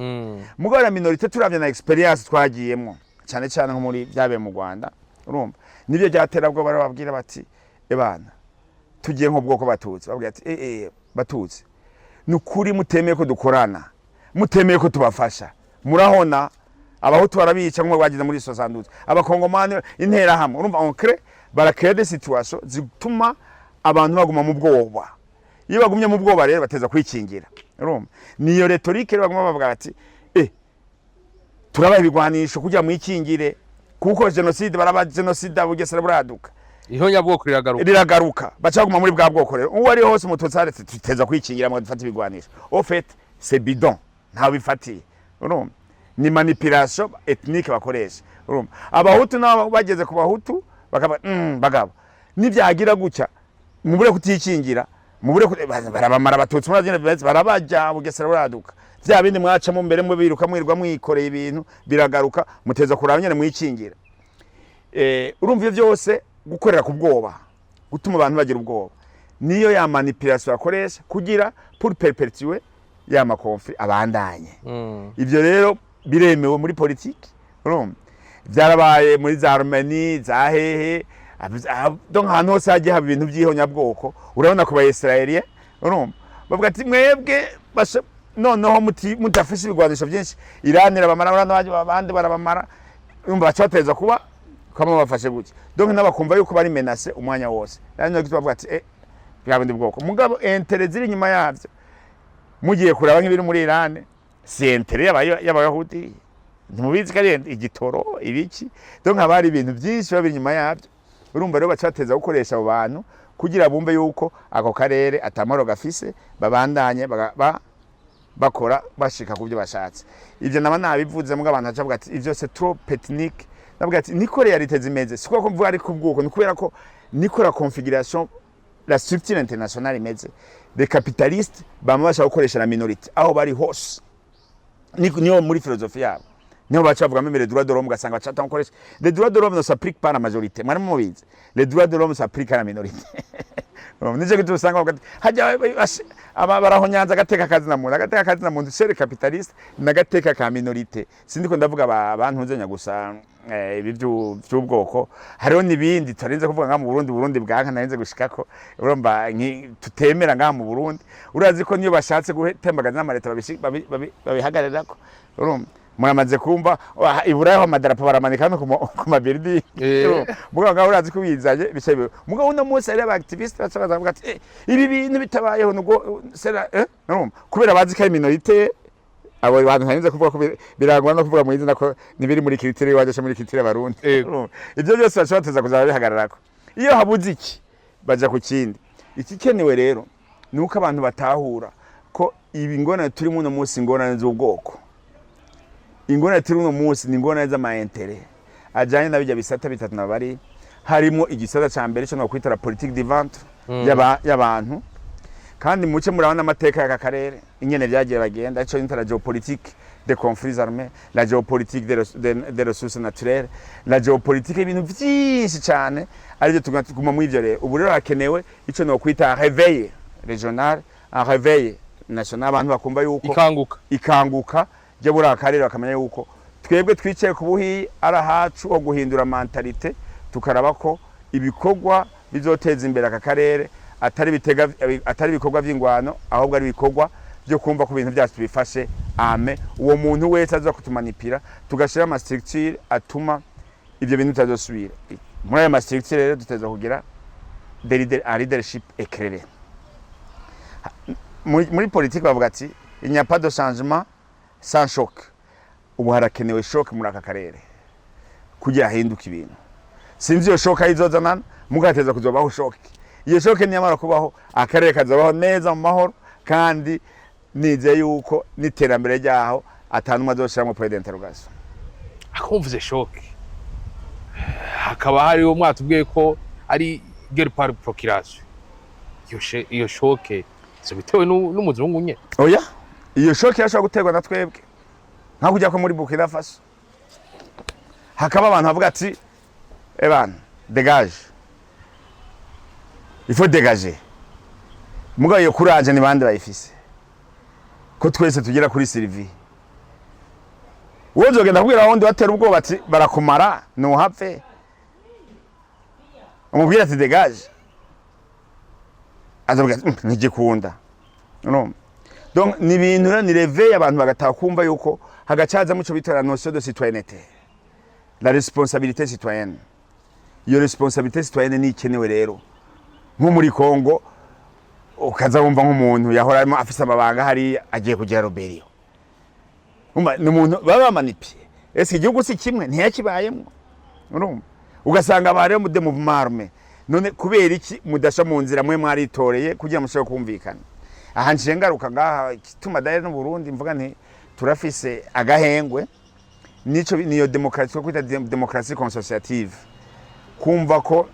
Mugabo la minorité turavye na experience twagiyemo cyane cyane nko muri byabe mu Rwanda. Urumva nibyo byaterabwo barababwira bati ebana tugiye nko bwoko batutsi babwira ati batutsi nukuri mutemeye ko dukorana mutemeye ko tubafasha murahona abahutu barabica nko bagize muri 72 abakongomani intera hamwe. Urumva on crée barakrea des situations zituma abantu baguma mu bwoba. Iyo bagumye mu bwoba rero bateza kwikingira. Urumva niyo rhetorique rero baguma bavuga ati turabaye bigwanisho kujya mu ikingire kuko genocide baraba genocide bugesera buraduka. Ihonya bwoko riragaruka bacaguma muri bwa bwoko rero uwo ari hose mutotsare tuteza kwikingira mu dufata ibigwanisho. Au fait c'est bidon nta bifatiye. Urumva ni manipulation ethnique bakoresha. Urumva abahutu nabo bageze ku bahutu bakaba bagabo nivyagira gucya mubure kutikingira mubure barabamara abatutsi murazi barabajya bugesera buraduka. Vya bindi mwaca mu mbere mwe biruka mwirwa mwikoreye ibintu biragaruka muteza kuraba nyene mwikingira. Urumva ivyo byose gukorera ku bwoba gutuma abantu bagira ubwoba niyo ya manipulation bakoresha kugira pour perpetuer ya makonflit abandanye. Ivyo rero biremewe muri politique. Urumva byarabaye muri za Armenie za hehe donc ahantu hose hagiye haba ibintu by'ihonya bwoko. Urabona ku ba Israelien urumva bavuga ati mwebwe noneho mutafisha ibigwanisho byinshi iranira bamara abandi barabamara. Urumva bacateza kuba kama bafashe gutya donc nabakumva yuko bari menace umwanya wose. Nanyo bavuga ati byabindi bwoko mugabo intérêt ziri nyuma yavyo mugiye kuraba nk'ibiri muri Iran si intérêt y'abayahudi ntimubizi kari igitoro ibiki donc habari ibintu byinshi babiri nyuma yavyo. Urumva rero bacateza gukoresha abo bantu kugira bumve yuko ako karere atamaro gafise babandanye bakora bashika ku byo bashatse. Ivyo naba nabivuze mu abantu acavuga ati ivyo c'est trop technique. Navuga ati niko realite zimeze. Siko ko mvuga ari ku bwoko, ni kubera ko niko la configuration la structure internationale imeze. Les capitalistes bama bashaka gukoresha la minorité aho bari hose. Niyo muri philosophie yabo. Niyo bacavuga même les droits de l'homme gasanga bacata gukoresha. Les droits de l'homme ne s'appliquent pas à la majorité. Mwari mubizi. Les droits de l'homme s'appliquent à la minorité. Nije kitu usanga hajya barahonyanza agateka kazi na muntu chere capitaliste nagateka ka minorité. Sindiko ndavuga abantu nzenya gusa ibi by'ubwoko hariho nibindi tarenze kuvuga nga mu Burundi bwanka narenze gushikako urumva tutemera nga mu Burundi urazi ko niyo bashatse gutembagaza n'amareta babihagararako urumva muramaze kumva iburaho amadarapo baramanika no ku mabirdi muga nga urazi ko bizanye bisebe muga uno munsi ari abactiviste bacabaza bavuga ati ibi bintu bitabayeho nugo sera urumva kubera bazi ko minorité abo bantu ntarinze kuvuga ko birangwa no kuvuga mu izina ko nibiri muri kiritire waje muri kiritire barundi ibyo byose bashobora kuzaba bihagararako iyo habuze iki baja ku kindi ikikenewe rero nuko abantu batahura ko ibi ngona turi mu no munsi ngona z'ubwoko ingona turi uno munsi ni ingona z'ama intérêt ajanye nabijya bisata bitatu nabari harimo igisata ca mbere cyo no kwitara politique du ventre y'abantu kandi muce murabona amateka y'aka karere inyene byagiye bagenda cyo intara géopolitique des conflits armés la géopolitique des ressources naturelles la géopolitique ibintu byinshi cyane ari byo tuguma mu ivyo rero ubu rero hakenewe ico no kwita réveil régional un réveil national abantu bakumva yuko ikanguka je buri akarere bakamenya yuko twebwe twicaye ku buhi arahacu ho guhindura mentalite tukaraba ko ibikorwa bizoteza imbere aka karere atari bikorwa vy'ingwano ahubwo ari bikorwa byo kumva ku bintu byacu bifashe ame uwo muntu wese aza kutumanipira tugashira ama structure atuma ivyo bintu tazosubira muri ayo ma structure rero duteza kugira leadership éclairé muri politique bavuga ati il n'y a pas de changement sans choc ubu harakenewe shock muri aka karere kugira hinduka ibintu sinzi iyo shock ayizozana mugateza kuzobaho shock iyo shock nyamara kubaho akarere kazabaho neza mu mahoro kandi nize yuko niterambere ryaho atanuma azoshiramo point d'interrogation akumvuze shock hakaba hari umwatubwiye ko ari guerre par procuration iyo shock so bitewe n'umuzungu nye oya iyo shock yashaka guterwa na twebwe nka kujya ko muri Burkina Faso hakaba abantu bavuga ati ebana dégage il faut dégager muga yo courage ni bande bayifise ko twese tugira kuri Sylvie wozogenda kubwira wundi batera ubwoba ati barakumara no hapfe umubwira ati dégage azavuga ntigikunda no donc ni bintu ni réveil abantu bagataha kumva yuko hagacaza muco bitara notion de citoyenneté la responsabilité citoyenne iyo responsabilité citoyenne ni ikenewe rero nko muri Kongo ukaza wumva nk'umuntu yahora arimo afise amabanga hari agiye kugera Roberio umba n'umuntu baba manipie ese igihugu si kimwe ntiyakibayemo urumva ugasanga bare mu de mouvement armé none kubera iki mudasha mu nzira mwe mwaritoreye kugira mushobore kumvikana aha nje ngaruka ngaha kituma daire no Burundi mvuga nti turafise agahengwe nico niyo demokrasi ko kwita demokrasi consociative kumva ko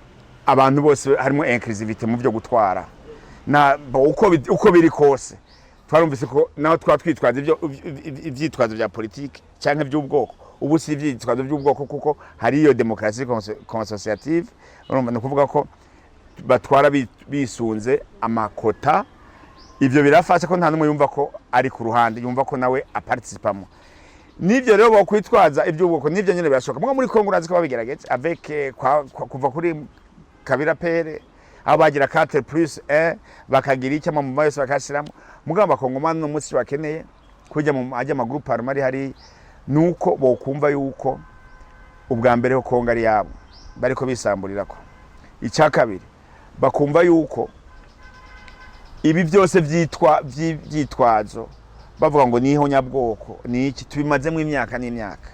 abantu bose harimo inclusivité mu byo gutwara na uko biri kose twarumvise ko naho twitwaza ibyo ivyitwazo bya politique cyangwa by'ubwoko ubu si ivyitwazo by'ubwoko kuko hari iyo demokrasi consociative urumva no kuvuga ko batwara bisunze amakota ivyo birafasha ko nta numwe yumva ko ari ku ruhande yumva ko nawe aparticipamo nivyo rero bokwitwaza ivy'ubwoko nivyo nyene birashoka mwe muri Kongo urazi ko babigerageje avec kuva kuri Kabila pere abo bagira 4+1 bakagira iki mu mayose bakashiramo mugamba Kongomani no munsi bakeneye kujya mu ajya ama groupe armari hari nuko bokumva yuko ubwa mbere ho Kongo ari yabo bariko bisamburirako icya kabiri bakumva yuko ibi byose byitwazo bavuga ngo niho nyabwoko ni iki tubimazemo imyaka n'imyaka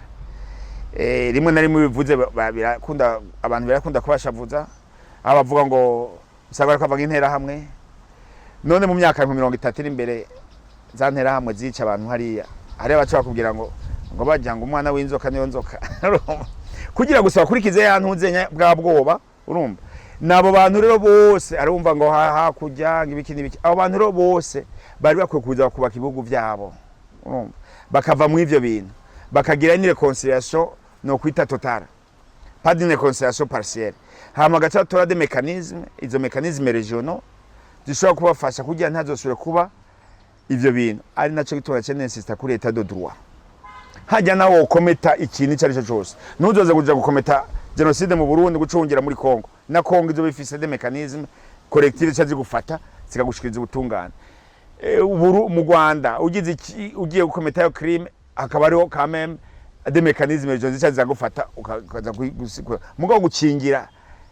rimwe na rimwe bivuze birakunda abantu birakunda kubashavuza abavuga ngo usanga bariko bava intera hamwe none mu myaka 30 iri imbere zantera hamwe zica abantu hariya hari abaca bakubwira ngo bajya ngo umwana w'inzoka niyo nzoka kugira gusa bakurikize ya ntuze bwa bwoba urumva nabo bantu rero bose arumva ngo hakujya ngibiki nibiki abo bantu rero bose bari bakwiye kuza kubaka ibihugu byabo urumva bakava mu ivyo bintu bakagira une réconciliation no kwita totale pas d'une réconciliation partielle hama gacha tora de mécanismes izo mécanismes régionaux zishobora kubafasha kugira ntazosubire kuba ivyo bintu ari naco gitora cyane insista kuri état de droit hajya nawo ukometa ikintu cyari cyo cyose ntuzoze kuja gukometa genocide mu Burundi gucungira muri Kongo na Kongo izo bifise de mécanismes collectifs cyaje gufata zikagushikiriza ubutungane mu Rwanda ugiye gukometa yo crime akaba ariho quand même des mécanismes je zica gufata ukaza mugabo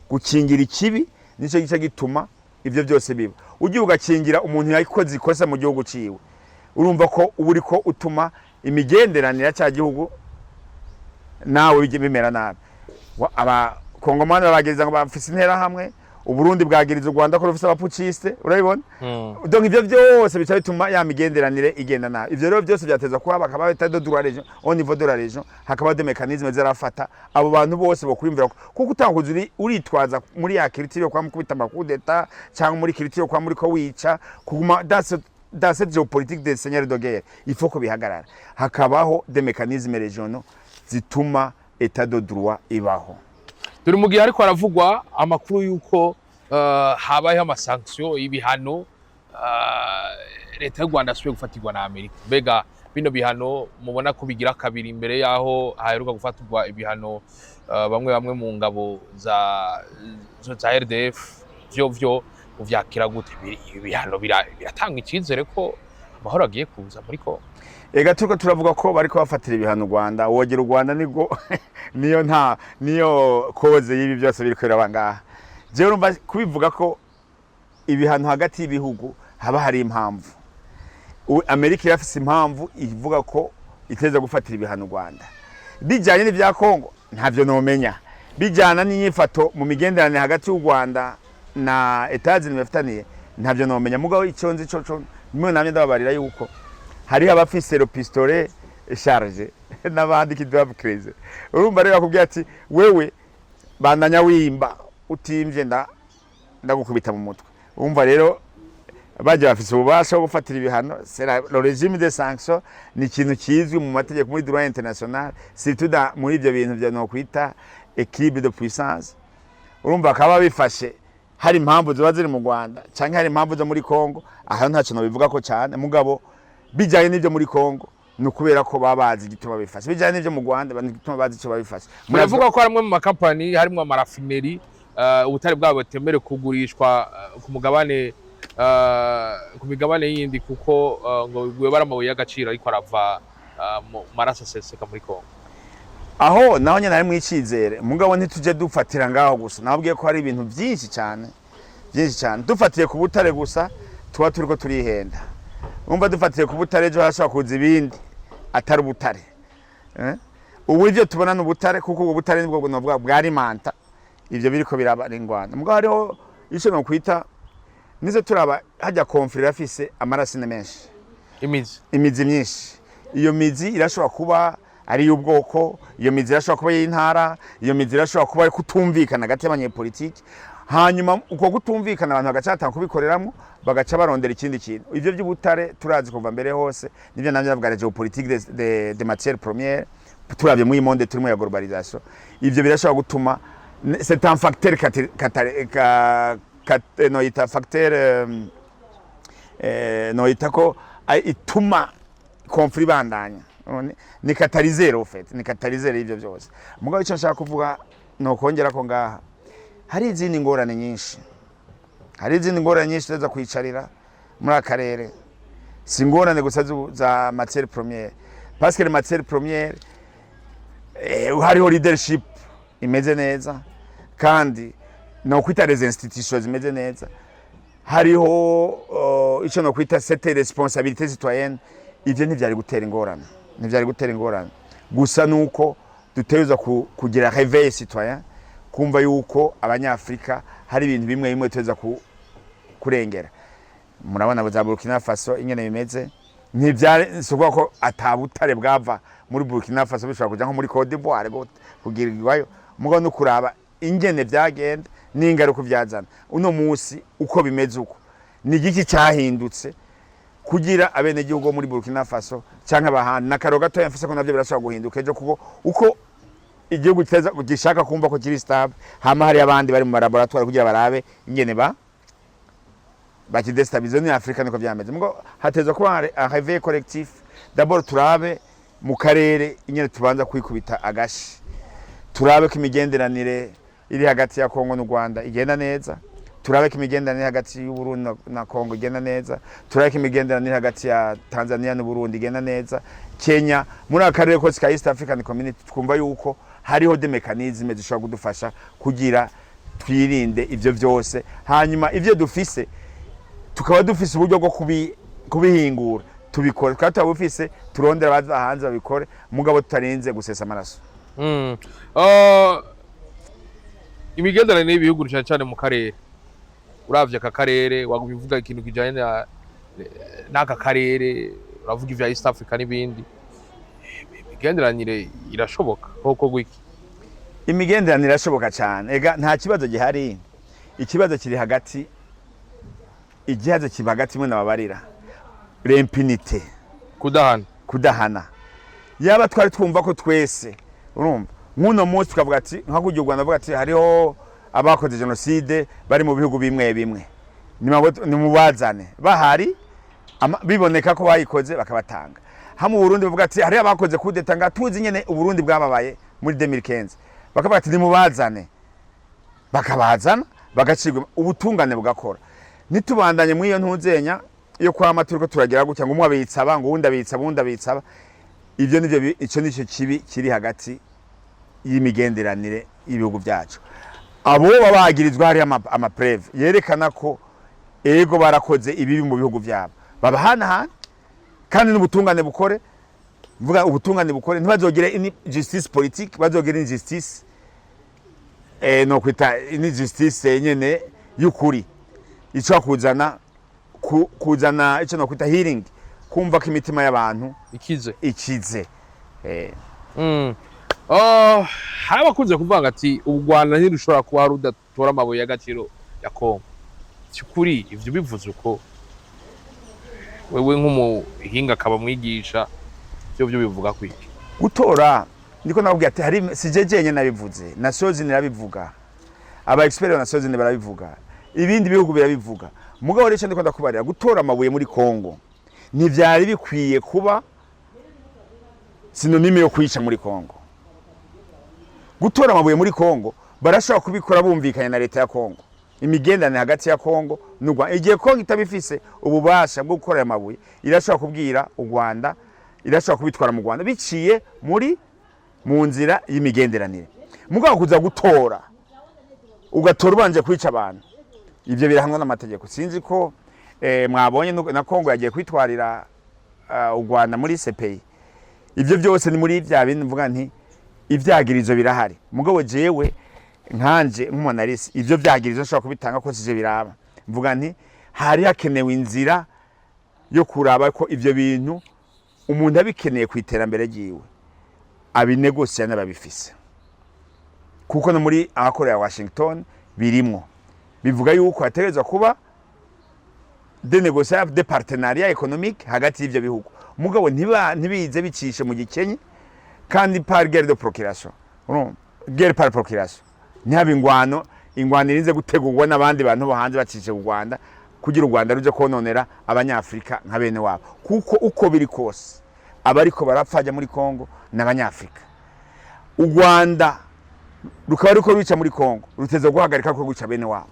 gukingira ikibi nico gica gituma ivyo byose biba ugiye ugakingira umuntu yayikoze ikosa mu gihugu ciwe urumva ko uburi ko utuma imigenderanira cya gihugu nawe bimera nabi aba kongomani bagiriza ngo bafise intera hamwe uburundi bwagiriza u Rwanda ko rufise abapuciste urabibona donc ivyo byose bica bituma ya migenderanire igenda nabi ivyo rero byose byateza kuba bakaba bita de droit region au niveau de la région hakaba de mécanismes zerafata abo bantu bose bokwimvira kuko utanguza uritwaza muri ya culture kwa mukubita makudeta cyangwa muri culture kwa muri ko wica kuguma dans cette géopolitique des seigneurs de guerre il faut ko bihagarara hakabaho des mécanismes régionaux zituma état de droit ibaho turi mu gihe ariko aravugwa amakuru yuko habayeho amasanction y'ibihano leta y'u Rwanda asubiye gufatirwa na Amerika mbega bino bihano mubona ko bigira kabiri imbere yaho haheruka gufatirwa ibihano bamwe mu ngabo za RDF vyo uvyakira gute ibihano biratanga ikizere ko amahoro agiye kuza muri ko ega turiko turavuga ko bariko bafatira ibihano Rwanda wogera u Rwanda nigo niyo koze y'ibi byose biriko birabanga je urumva kubivuga ko ibihano hagati y'ibihugu haba hari impamvu Amerika yafise impamvu ivuga ko iteza gufatira ibihano Rwanda bijanye n'ivya Kongo ntavyo nomenya bijana n'inyifato mu migenderanire hagati y'u Rwanda na Etats-Unis bafitaniye ntavyo nomenya mugabo iconzi coco nimwe namye ndababarira yuko hari abafise le pistolet chargé n'abandi qui doivent crazy urumva rero akubwiye ati wewe bandanya wimba utimvye ndagukubita mu mutwe urumva rero baje bafise ububasha bwo gufatira ibihano c'est le régime de sanctions ni ikintu kizwi mu mategeko muri droit international surtout muri ibyo bintu bya no kwita équilibre de puissance urumva akaba bifashe hari impamvu ziba ziri mu Rwanda canke hari impamvu zo muri Kongo aho ntaco no bivuga ko cyane mugabo bijanye n'ibyo muri Kongo nukubera ko babazi gituma bifashe bijanye n'ibyo mu Rwanda gituma bazi cyo babifashe muravuga ko harimwe mu makampani harimo amarafineri ubutare bwabo temere kugurishwa ku migabane yindi kuko ngo gwebara amabuye y'agaciro ariko arava mu maraso seseka muri Kongo aho naho nyene ari mwicizere mugabo ntituje dufatira ngaho gusa nabwiye ko hari ibintu byinshi cyane dufatiye ku butare gusa tuba turiko turihenda umva dufatiye ku butare ejo hashobora kuza ibindi atari ubutare ubu ivyo tubona n'ubutare kuko ubwo butare nibwo novuga bwari manta ivyo biriko birabaringwana mugabo hariho ico no kwita nizo turaba hajya konfrira afise amarasine menshi imizi myinshi iyo mizi irashobora kuba ari y'ubwoko iyo mizi irashobora kuba y'intara iyo mizi irashobora kuba ari kutumvikana hagati y'abanyepolitiki hanyuma uko kutumvikana abantu bagacatanga kubikoreramwo bagaca barondera ikindi kintu ivyo by'ubutare turazi kuva mbere hose nivyo navyo bavuga géopolitique des matières premières turabye mu monde turimo ya globalisation ivyo birashobora gutuma c'est un facteur noita facteur noita ko ituma conflit bandanya ni catalyseur au fait ni catalyseur ivyo byose mugabo ico nshaka kuvuga no kongera ko ngaha hari izindi ngorane nyinshi teza kwicarira muri akarere si ngorane gusa za matière première parce que les matières premières hariho leadership imeze neza kandi no kwita les institutions imeze neza hariho ico no kwita cette responsabilité citoyenne ivyo ntivyari gutera ingorane gusa nuko duteza kugira réveil citoyen kumva yuko abanyafrika hari ibintu bimwe tuza kurengera murabona za Burkina Faso ingene bimeze ntibyari sikuvuga ko atabutare bwava muri Burkina Faso bishobora kuja nko muri Côte d'Ivoire kugirirwayo mugo no kuraba ingene byagenda n'ingaruka byazana uno munsi uko bimeze uko ni igiki cyahindutse kugira abene gihugu muri Burkina Faso cyangwa abahandi nakaro gato yamfise ko navyo birashobora guhinduka ejo kuko uko igihugu gishaka kumva ko kiri stable hama hari abandi bari mu laboratoire kugira barabe ingene bakidestabilize ni Afrika niko byameze mugo hateza kuba un réveil collectif d'abord turabe mu karere ingene tubanza kwikubita agashi turabe ko imigenderanire iri hagati ya Kongo n'u Rwanda igenda neza turabe ko imigenderanire hagati y'u Burundi na Kongo igenda neza turabe ko imigenderanire hagati ya Tanzania n'u Burundi igenda neza Kenya muri akarere kose ka East African Community twumva yuko hariho de mechanisme zishobora kudufasha kugira twirinde ivyo byose hanyuma ivyo dufise tukaba dufise uburyo bwo kubihingura tubikore kandi tabufise turondera baza hanze babikore mugabo tutarinze gusesa amaraso imigenderanire y'ibihugu cyane mu karere uravye aka karere wagubivuga ikintu kijanye n'aka karere uravuga ivya East Africa n'ibindi imigenderanire irashoboka koko gwiki imigenderanire irashoboka cyane ega nta kibazo gihari ikibazo kiri hagati igihazo kiba hagati mwe nababarira l'impunité kudahana yaba twari twumva ko twese urumva nkuno munsi tukavuga ati nka kujya Rwanda avuga ati hariho abakoze genocide bari mu bihugu bimwe ni mubazane bahari biboneka ko bayikoze bakabatanga hamwe Burundi bavuga ati hari abakoze kudeta nga tuzi nyene Uburundi bwababaye muri 2015 bakavuga ati ni mubazane bakabazana bagacirwa ubutungane bugakora nitubandanye muri iyo ntuzenya yo kwama turiko turagira gutya ngo umwabitsa ngo wundi abitsa ivyo nivyo ico nico kibi kiri hagati y'imigenderanire y'ibihugu byacu abo babagirizwa hari ama preve yerekana ko ego barakoze ibibi mu bihugu byabo babahana kandi n'ubutungane bukore mvuga ubutungane bukore ntibazogire justice politique bazogire injustice no kwita injustice nyene y'ukuri ico kuzana ico no kwita healing kumva ko imitima y'abantu ikize hari abakunze kuvuga ati u Rwanda ntirushobora kuba rudatora amabuye y'agaciro ya Kongo cyukuri ivyo bivuze uko wewe nk'umuhinga akaba mwigisha byo bivuga kwiki gutora ndiko nakubwiye ati hari sijejenye nabivuze na sozi nirabivuga aba expert na sozi barabivuga ibindi bihugu birabivuga mugabo rero ndiko ndakubarira gutora amabuye muri Kongo ntivyari bikwiye kuba sinonime yo kwica muri Kongo gutora amabuye muri Kongo barashobora kubikora bumvikanye na leta ya Kongo imigendanire hagati ya Kongo n'u Rwanda igihe Kongo itabifise ububasha bwo gukora amabuye irashobora kubwira u Rwanda irashobora kubitwara mu Rwanda biciye mu nzira y'imigenderanire mugabo kuza gutora ugatora ubanje kwica abantu ivyo birahamwa n'amategeko sinzi ko mwabonye na Kongo yagiye kwitwarira u Rwanda muri CPI ivyo byose ni muri bya bintu mvuga nti ivyagirizo birahari mugabo jewe nkanje nk'umunalisi ivyo vyagirizo nshobora kubitanga ko sije biraba mvuga nti hari hakenewe inzira yo kuraba ko ivyo bintu umuntu abikeneye kwiterambere giwe abinegosya n'ababifise kuko no muri abakorera Washington birimwo bivuga yuko haterezwa kuba de négociations de partenariat économique hagati y'ivyo bihugu mugabo ntibize bicishe mu gikenye kandi par guerre de procuration guerre par procuration ntihabe ingwano irinze gutegurwa n'abandi bantu bo hanze bacishe u Rwanda kugira u Rwanda ruje kononera abanyafrika nka bene wabo kuko uko biri kose abariko barapfaja muri Kongo n'abanyafrika u Rwanda rukaba ruko ruca muri Kongo ruteze guhagarika ko guca bene wabo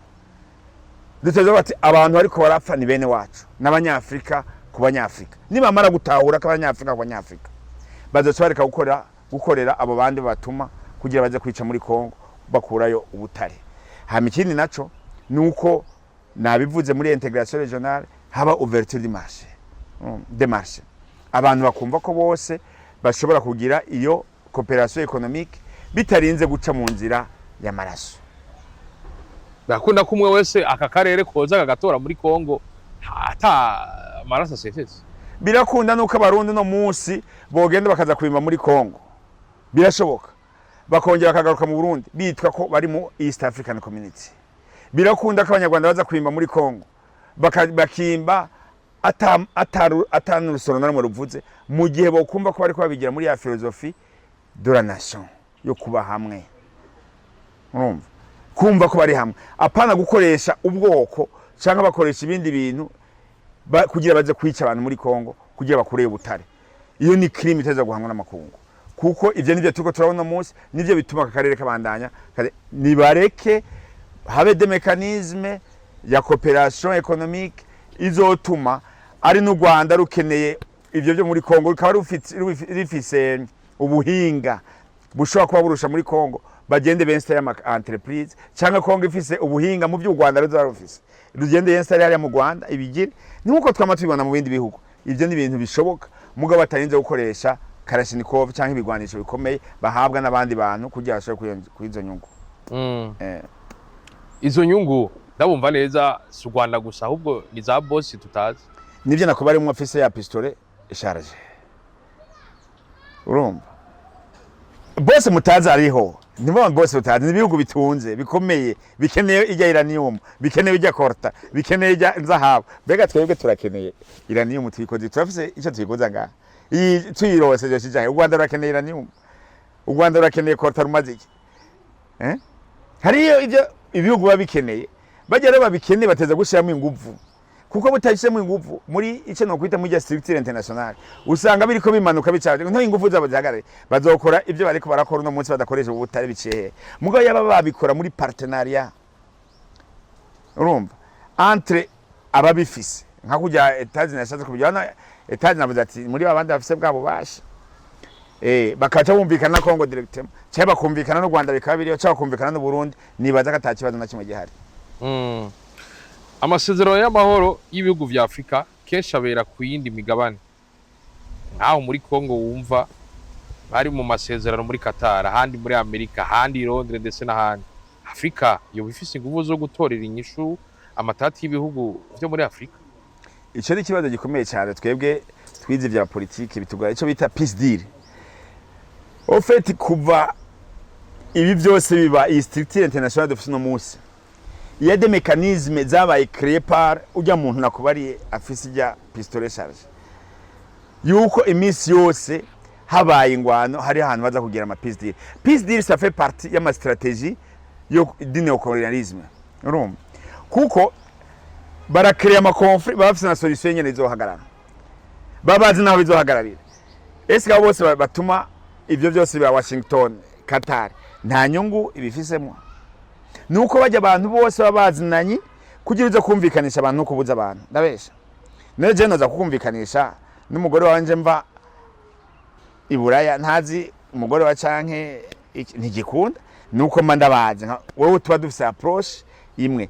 duteze bati abantu bariko barapfa ni bene wacu n'abanyafrika ku banyafrika nibamara gutahura ko abanyafrika ku banyafrika bazoshobora gukorera abo bandi batuma kugira baze kwica muri Kongo bakurayo ubutare hama ikindi naco nuko nabivuze muri intégration régionale haba ouverture de marché abantu bakumva ko bose bashobora kugira iyo coopération économique bitarinze guca mu nzira y'amaraso bakunda kumwe wese aka karere koza kagatora muri Kongo ata amaraso asesetse birakunda nuko abarundi no munsi bogenda bakaza kwimba muri Kongo, birashoboka bakongera bakagaruka mu Burundi bitwa ko bari mu East African Community. Birakunda ko abanyarwanda baza kwimba muri Kongo bakimba atanurusoro narumwe ruvuze, mu gihe bokumva ko bariko babigira muri ya philosophie de la nation yo kuba hamwe. Urumva kumva ko bari hamwe, apana gukoresha ubwoko cyangwa bakoresha ibindi bintu kugira baze kwica abantu muri Kongo kugira bakureye ubutare. Iyo ni crime iteza guhanwa n'amakungu, kuko ivyo nivyo turiko turabona munsi, nivyo bituma akarere kabandanya. Nibareke habe de mécanisme ya coopération économique izotuma ari n'u Rwanda rukeneye ivyo byo muri Kongo rukaba rufise ubuhinga bushobora kuba burusha muri Kongo, bagende benste ya entreprise cyangwa Kongo ifise ubuhinga mu byo u Rwanda ruzarufise, rugende yenstare hariya mu Rwanda ibigire. Nuko twama tubibona mu bindi bihugu, ivyo ni ibintu bishoboka, mugabo batarinze gukoresha Kalashnikov cyangwa ibigwanisho bikomeye bahabwa n'abandi bantu kugira bashobore kwizo nyungu. Izo nyungu ndabumva neza si u Rwanda gusa, ahubwo ni za boss tutazi. Nivyo nakuba ari mu office ya pistolet charge. Urumva boss mutazi ariho, ndimo boss mutazi nibihugu bitunze bikomeye, bikeneye ijya uranium, bikeneye ijya colta, bikeneye ijya zahabu. Bega twebwe turakeneye uranium, twikoze turafise icyo twikoza nga iyi twirose byo kijaye. U Rwanda rurakeneye uranium, u Rwanda rurakeneye colta rumaziki. Hariyo ivyo ibihugu babikeneye, bajya rero babikeneye bateza gushiramo ingufu, kuko butashiramo ingufu muri ice no kwita muri structure international usanga biriko bimanuka bicaje nto ingufu zabo zagarare, bazokora ivyo bariko barakora no munsi badakoresha ubutare biciye. Mugabo yaba babikora muri partenariat, urumva entre ababifise nka kujya etaje nashatse kubijana etaje navuze ati muri babandi bafise bwabo basha bakaca bumvikana Kongo directement cyaba bakumvikana no Rwanda bikaba biriyo cyaba bakumvikana no Burundi, nibaza ko kibazo na kimwe gihari. Amasezerano y'amahoro y'ibihugu vya Afrika kenshi abera ku yindi migabane, naho muri Kongo wumva bari mu masezerano muri Qatar, ahandi muri Amerika, ahandi Londres ndetse n'ahandi. Afrika yo bifise ingufu zo gutorera inyishu amatati y'ibihugu byo muri Afrika. Ico ni kibazo gikomeye cyane, twebwe twize vya politike bitugora ico bita peace deal. Au fait kuva ibi byose biba structure internationale de no munsi, il y a des mécanismes zabaye créé par ujya muntu nakubariye afise ijya pistolet charge, yuko imisi yose habaye ingwano hari ahantu baza kugira ama peace deal. Peace deal ça fait partie ya ma stratégie yo du néocolonialisme. Urumva kuko bara créer ama conflit bafise na solution nyene izohagarara, babazi naho bizohagararira. Ese abo bose batuma ivyo byose bya Washington, Qatar nta nyungu ibifisemo, nuko bajya abantu bose babazinanye kugira uze kumvikanisha abantu kubuza abantu. Ndabesha neje noza kukumvikanisha n'umugore wanje mva iburaya, ntazi umugore wa canke ntigikunda, nuko mandabaje wowe tuba dufise approach imwe.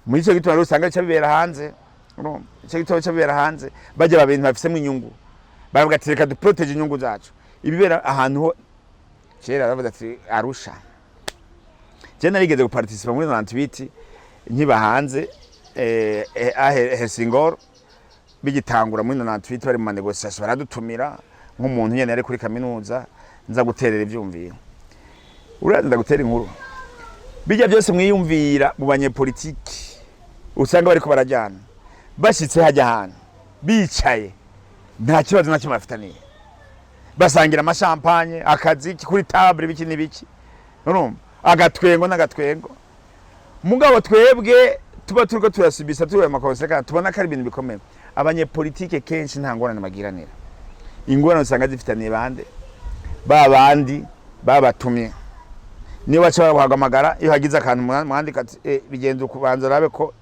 Muri cyo gitwa rusanga cyabibera hanze, urumva cyo gitwa cyabibera hanze, bajya babintu bafisemo inyungu, baravuga ati reka duprotege inyungu zacu. Ibibera ahantu ho kera baravuga ati Arusha. Je narigeze guparticipa muri 98 nkiba hanze Helsingor bigitangura muri 98 bari mu negotiation, baradutumira nk'umuntu nyene yari kuri kaminuza nza guterera ivyumviro. Uraza gutera inkuru bijya byose mwiyumvira mu banyepolitiki, usanga bariko barajyana bashitse hajya hano bicaye nta kibazo na kimwe bafitaniye, basangira amashampanye akazi kuri table biki nibiki, urumva agatwengo n'agatwengo. Mugabo twebwe tuba turiko turasibisa tuwe amakonsequence, tubona ko ari ibintu bikomeye. Abanyepolitike kenshi nta ngorane magiranira, ingorane usanga zifitaniye bande babandi babatumye, niyo baca bahamagara iyo hagize akantu mwandika bigenze ukubanza rabe ko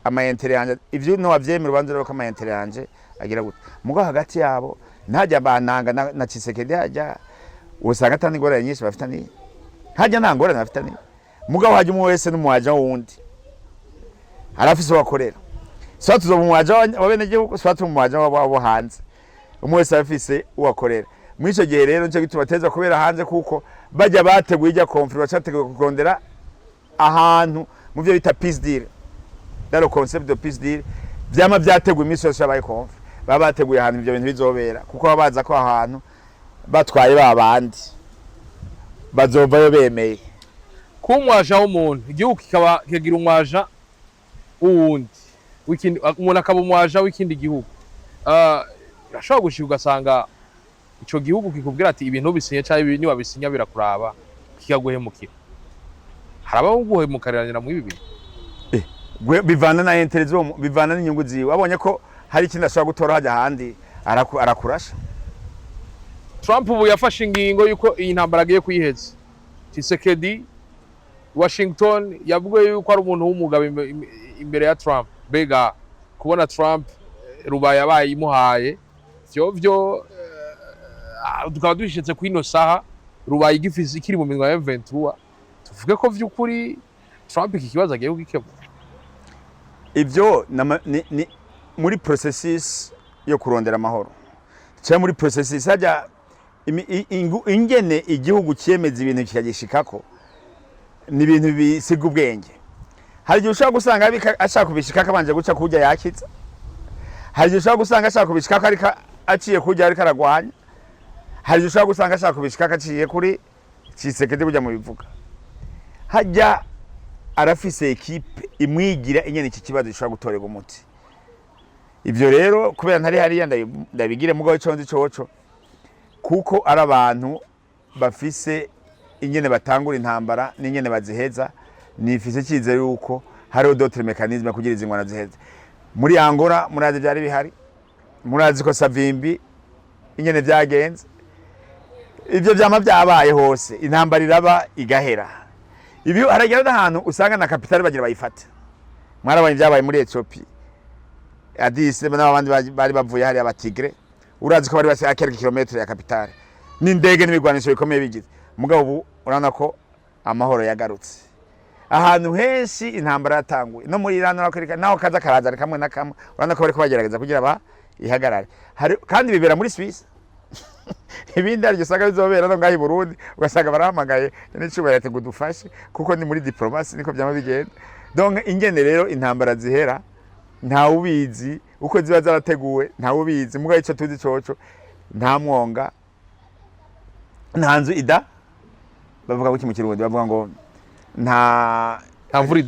amayentere yanje ivyo no wavyemera ubanza rabe ko amayentere yanje agira gute. Mugo hagati yabo ntajya bananga na Tshisekedi hajya usanga atani ngorane nyinshi bafitaniye, hajya nta ngorane bafitaniye. Mugabo hajya umwe wese n'umuwaja wundi arafise wakorera, so tuzo umuwaja wa bene gihugu, so umuwaja wabo hanze, umwe wese afise uwakorera. Muri ico gihe rero nce gitubateza kubera hanze, kuko bajya bateguye ijya conflit bacateguye kugondera ahantu mu byo bita peace deal. Dalo concept de peace deal vyama byateguye imisi yose yabaye conflit, baba bateguye ahantu ibyo bintu bizobera kuko baba baza ko ahantu batwaye babandi bazovayo bemeye kuba umwaja w'umuntu igihugu kikaba kigira umwaja w'uwundi umuntu akaba umwaja w'ikindi gihugu birashobora gushika ugasanga ico gihugu kikubwira ati ibintu bisinye cyangwa ibi ni wabisinya birakuraba kikaguhemukira harabaho guhemukaranira mu ibi bivana na interest bivana n'inyungu ziwe abonye ko hari ikindi ashobora gutora hajya handi arakurasha. Trump ubu yafashe ingingo yuko iyi ntambara agiye kuyiheza. Tshisekedi Washington yavuga yuko ari umuntu w'umugabo imbere ya Trump. Bega kubona Trump rubaye abaye imuhaye vyo tukaba dushitse ku ino saha rubaye igifisi kiri mu minwa ya M23 tuvuge ko vy'ukuri Trump iki kibazo agiye kugikemura. Ibyo ni muri processes yo kurondera amahoro cyangwa muri processes hajya ingene igihugu cyemeza ibintu kikagishikako ni ibintu bisiga ubwenge. Hari igihe ushaka gusanga ashaka kubishikaka abanje guca kujya yakitsa, hari igihe ushaka gusanga ashaka kubishikaka ariko aciye kujya ariko aragwanya, hari igihe ushaka gusanga ashaka kubishikaka aciye kuri Tshisekedi kujya mu bivuga. Hajya arafise equipe imwigira inyene iki kibazo gishobora gutorega umuti. Ivyo rero kubera ntari hariya ndabigire mugaho ico nzi coco kuko ari abantu bafise inyene batangura intambara n'inyene baziheza nifise kize yuko hariho d'autres mécanismes kugira izingwana ziheza. Muri Angola murazi byari bihari, murazi ko Savimbi inyene byagenze, ivyo byama byabaye hose intambara iraba igahera. Ibi haragera n'ahantu usanga na kapitali bagira bayifata. Mwarabanye byabaye muri Ethiopia. Addis n'abandi bari bavuye hari abatigre. Urazi ko bari basi akereka kilometre ya kapitali. N'indege n'imigwanisho bikomeye bigize. Mugabo ubu urana ko amahoro yagarutse. Ahantu henshi intambara yatanguye. No muri Iran n'abakereka naho kaza karaza kamwe na kamwe. Urana ko bari kubagerageza kugira ba ihagarare. Kandi bibera muri Swiss. Ibindi ari gisanga bizobera no ngahi Burundi ugasanga barahamagaye n'icubahiro ati gudufashe kuko ni muri diplomasi niko byama bigenda. Donc ingene rero intambara zihera nta ubizi uko ziba zarateguwe nta ubizi mugaye ico tuzi coco nta mwonga nta nzu ida bavuga ko mu Kirundi bavuga ngo nta mvura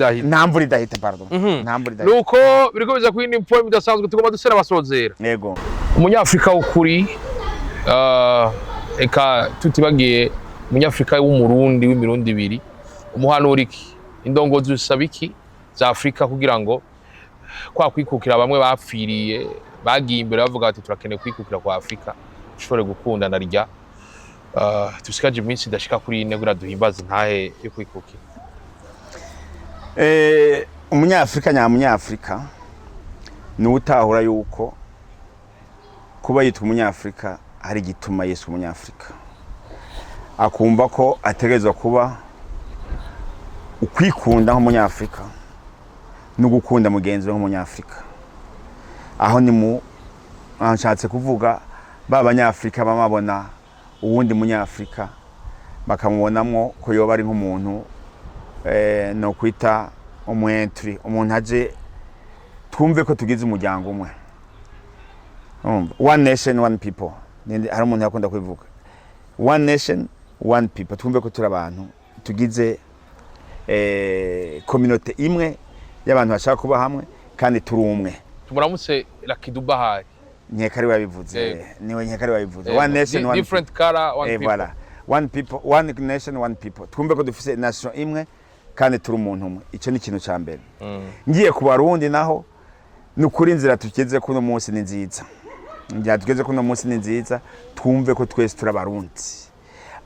idahita pardon nta mvura idahita nuko biriko biza ku yindi point bidasanzwe tugomba dusera basozera. Yego Umunyafrika ukuri eka tutibagiye umunyafrika w'umurundi w'imirundi ibiri umuhanura iki indongozi usabiki za Afrika kugira ngo kwa kwikukira bamwe bapfiriye bagiye imbere bavuga ati turakeneye kwikukira kwa Afrika ushobore gukunda narya tusikaje iminsi dashika kuri ine gura duhimbaza ntahe yo kwikukira. Umunyafrika nyamunyafrika ni utahura yuko kuba yitwa umunyafrika hari gituma Yesu umunyafrika akumva ko ategerezwa kuba ukwikunda nk'umunyafrika no gukunda mugenzi we nk'umunyafrika. Aho ni mu anshatse kuvuga b'abanyafrika bamabona uwundi munyafrika bakamubonamwo ko yoba ari nk'umuntu no kwita umwentri umuntu aje twumve ko tugize umuryango umwe. One nation one people hari umuntu yakunda kwivuga one nation one people twumve ko turi abantu tugize community imwe y'abantu bashaka kuba hamwe kandi turi umwe. Tumuramutse Lakidubahari Nyekari wabivuze niwe Nyekari wabivuze one nation one different color one people. Voilà one people one nation one people twumve ko dufise nation imwe kandi turi umuntu umwe. Ico ni ikintu ca mbere. Ngiye ku Barundi naho nukuri inzira tukeze kuno munsi ni nziza. Njya tugeze kuno munsi ni nziza twumve ko twese turi Abarundi.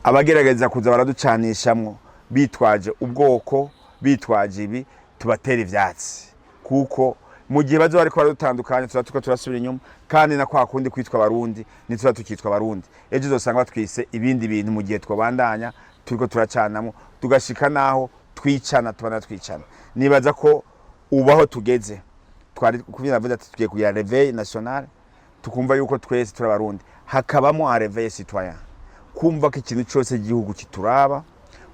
Abagerageza kuza baraducanishamwo bitwaje ubwoko bitwaje ibi tubatera ivyatsi kuko mu gihe bazo bariko baradutandukanya tuko turasubira inyuma kandi na kwa kundi kwitwa Abarundi ni tuba tukitwa Abarundi. Ejo uzosanga batwise ibindi bintu mu gihe twabandanya turiko turacanamo tugashika naho twicana tubana twicana. Nibaza ko ubaho tugeze twari kubyina vuga ati tugiye kugira réveil national tukumva yuko twese turi Abarundi hakabamo un réveil citoyen kumva ko ikintu cyose igihugu kituraba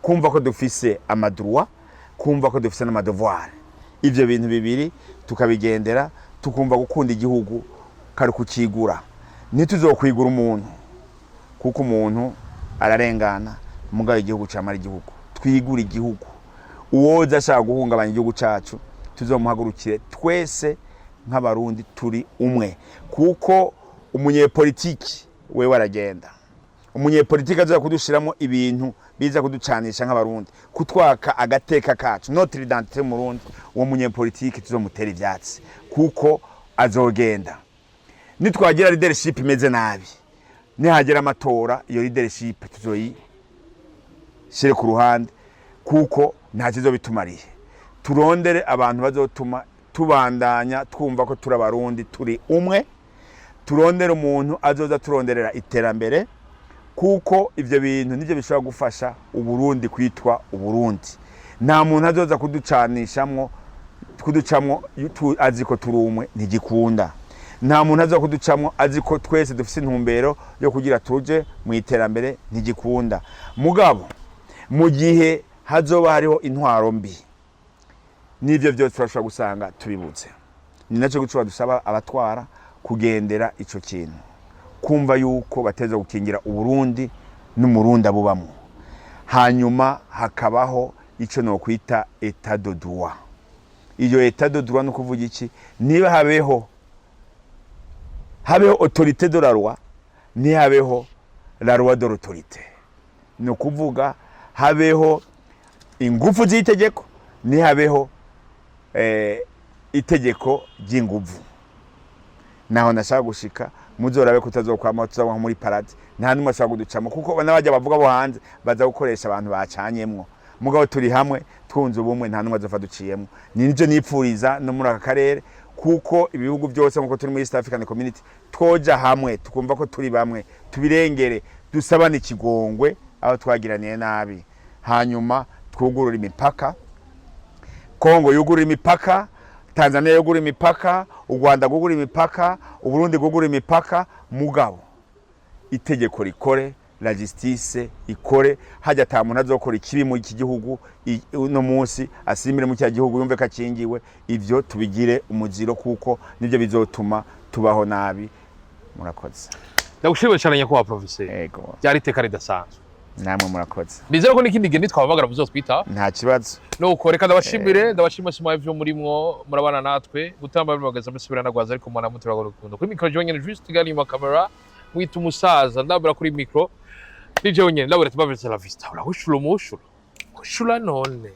kumva ko dufise amadroit kumva ko dufise n'amadevoir. Ivyo bintu bibiri tukabigendera tukumva gukunda igihugu kari kukigura ntituzokwigura umuntu kuko umuntu ararengana mugaye igihugu camara igihugu twigura igihugu uwoza ashaka guhungabanya igihugu cacu tuzomuhagurukire twese nk'abarundi turi umwe kuko umunyepolitiki wewe aragenda umunyepolitiki aza kudushiramo ibintu biza kuducanisha nk'abarundi kutwaka agateka kacu notre identité mu Burundi uwo munyepolitiki tuzomutera ivyatsi kuko azogenda nitwagira leadership imeze nabi nihagera amatora iyo leadership tuzoyi shire ku ruhande kuko nta kizo bitumariye turondere abantu bazotuma tubandanya twumva ko turabarundi turi umwe turondere umuntu azoza turonderera iterambere kuko ivyo bintu nivyo bishobora gufasha uburundi kwitwa uburundi nta muntu azoza kuducanishamwo aziko turi umwe ntigikunda nta muntu azoza kuducamwo aziko twese dufise intumbero yo kugira tuje mu iterambere ntigikunda mugabo mu gihe hazoba hariho intwaro mbi nivyo byose turashobora gusanga tubibutse ni naco gucwa dusaba abatwara kugendera ico kintu kumva yuko bateza gukingira uburundi n'umurundi abubamwo hanyuma hakabaho ico no kwita état de droit iyo état de droit no kuvuga iki niba habeho autorité de la loi ni habeho la loi de l'autorité no kuvuga habeho ingufu z'itegeko ni habeho itegeko ry'inguvu naho nashaka gushika muzorabe kutazokwama tuzabwa muri parade nta numwe ashaka kuducamo kuko n'abajya bavuga bo hanze baza gukoresha abantu bacanyemwo mugabo turi hamwe twunze ubumwe nta numwe azofa duciyemwo ninje nipfuriza no muri aka karere kuko ibihugu byose nkuko turi muri East African Community twoja hamwe tukumva ko turi bamwe tubirengere dusabana ikigongwe aho twagiraniye nabi hanyuma twugurura imipaka Kongo yugurura imipaka Tanzania yugurura imipaka u Rwanda yugurura imipaka u Burundi yugurura imipaka mugabo itegeko rikore la justice ikore hajya tamuntu azokora ikibi mu iki gihugu no munsi asimbire mu cya gihugu yumve kacingiwe ivyo tubigire umuziro kuko nivyo bizotuma tubaho nabi murakoze ndagushimiye cyane nyakubahwa professeur yego byari teka ridasanzwe namwe murakoze bizero ko n'ikindi gihe nitwabagara muzotwita nta kibazo no ukoreka ndabashimira sima ivyo murimo murabana natwe gutamba bimagaza musubirana gwaza ariko mwana mutura rukundo kuri micro jonyene juste gani mu camera mwita umusaza ndabura kuri micro DJ nyene ndabura tubavetse la vista ula ushula none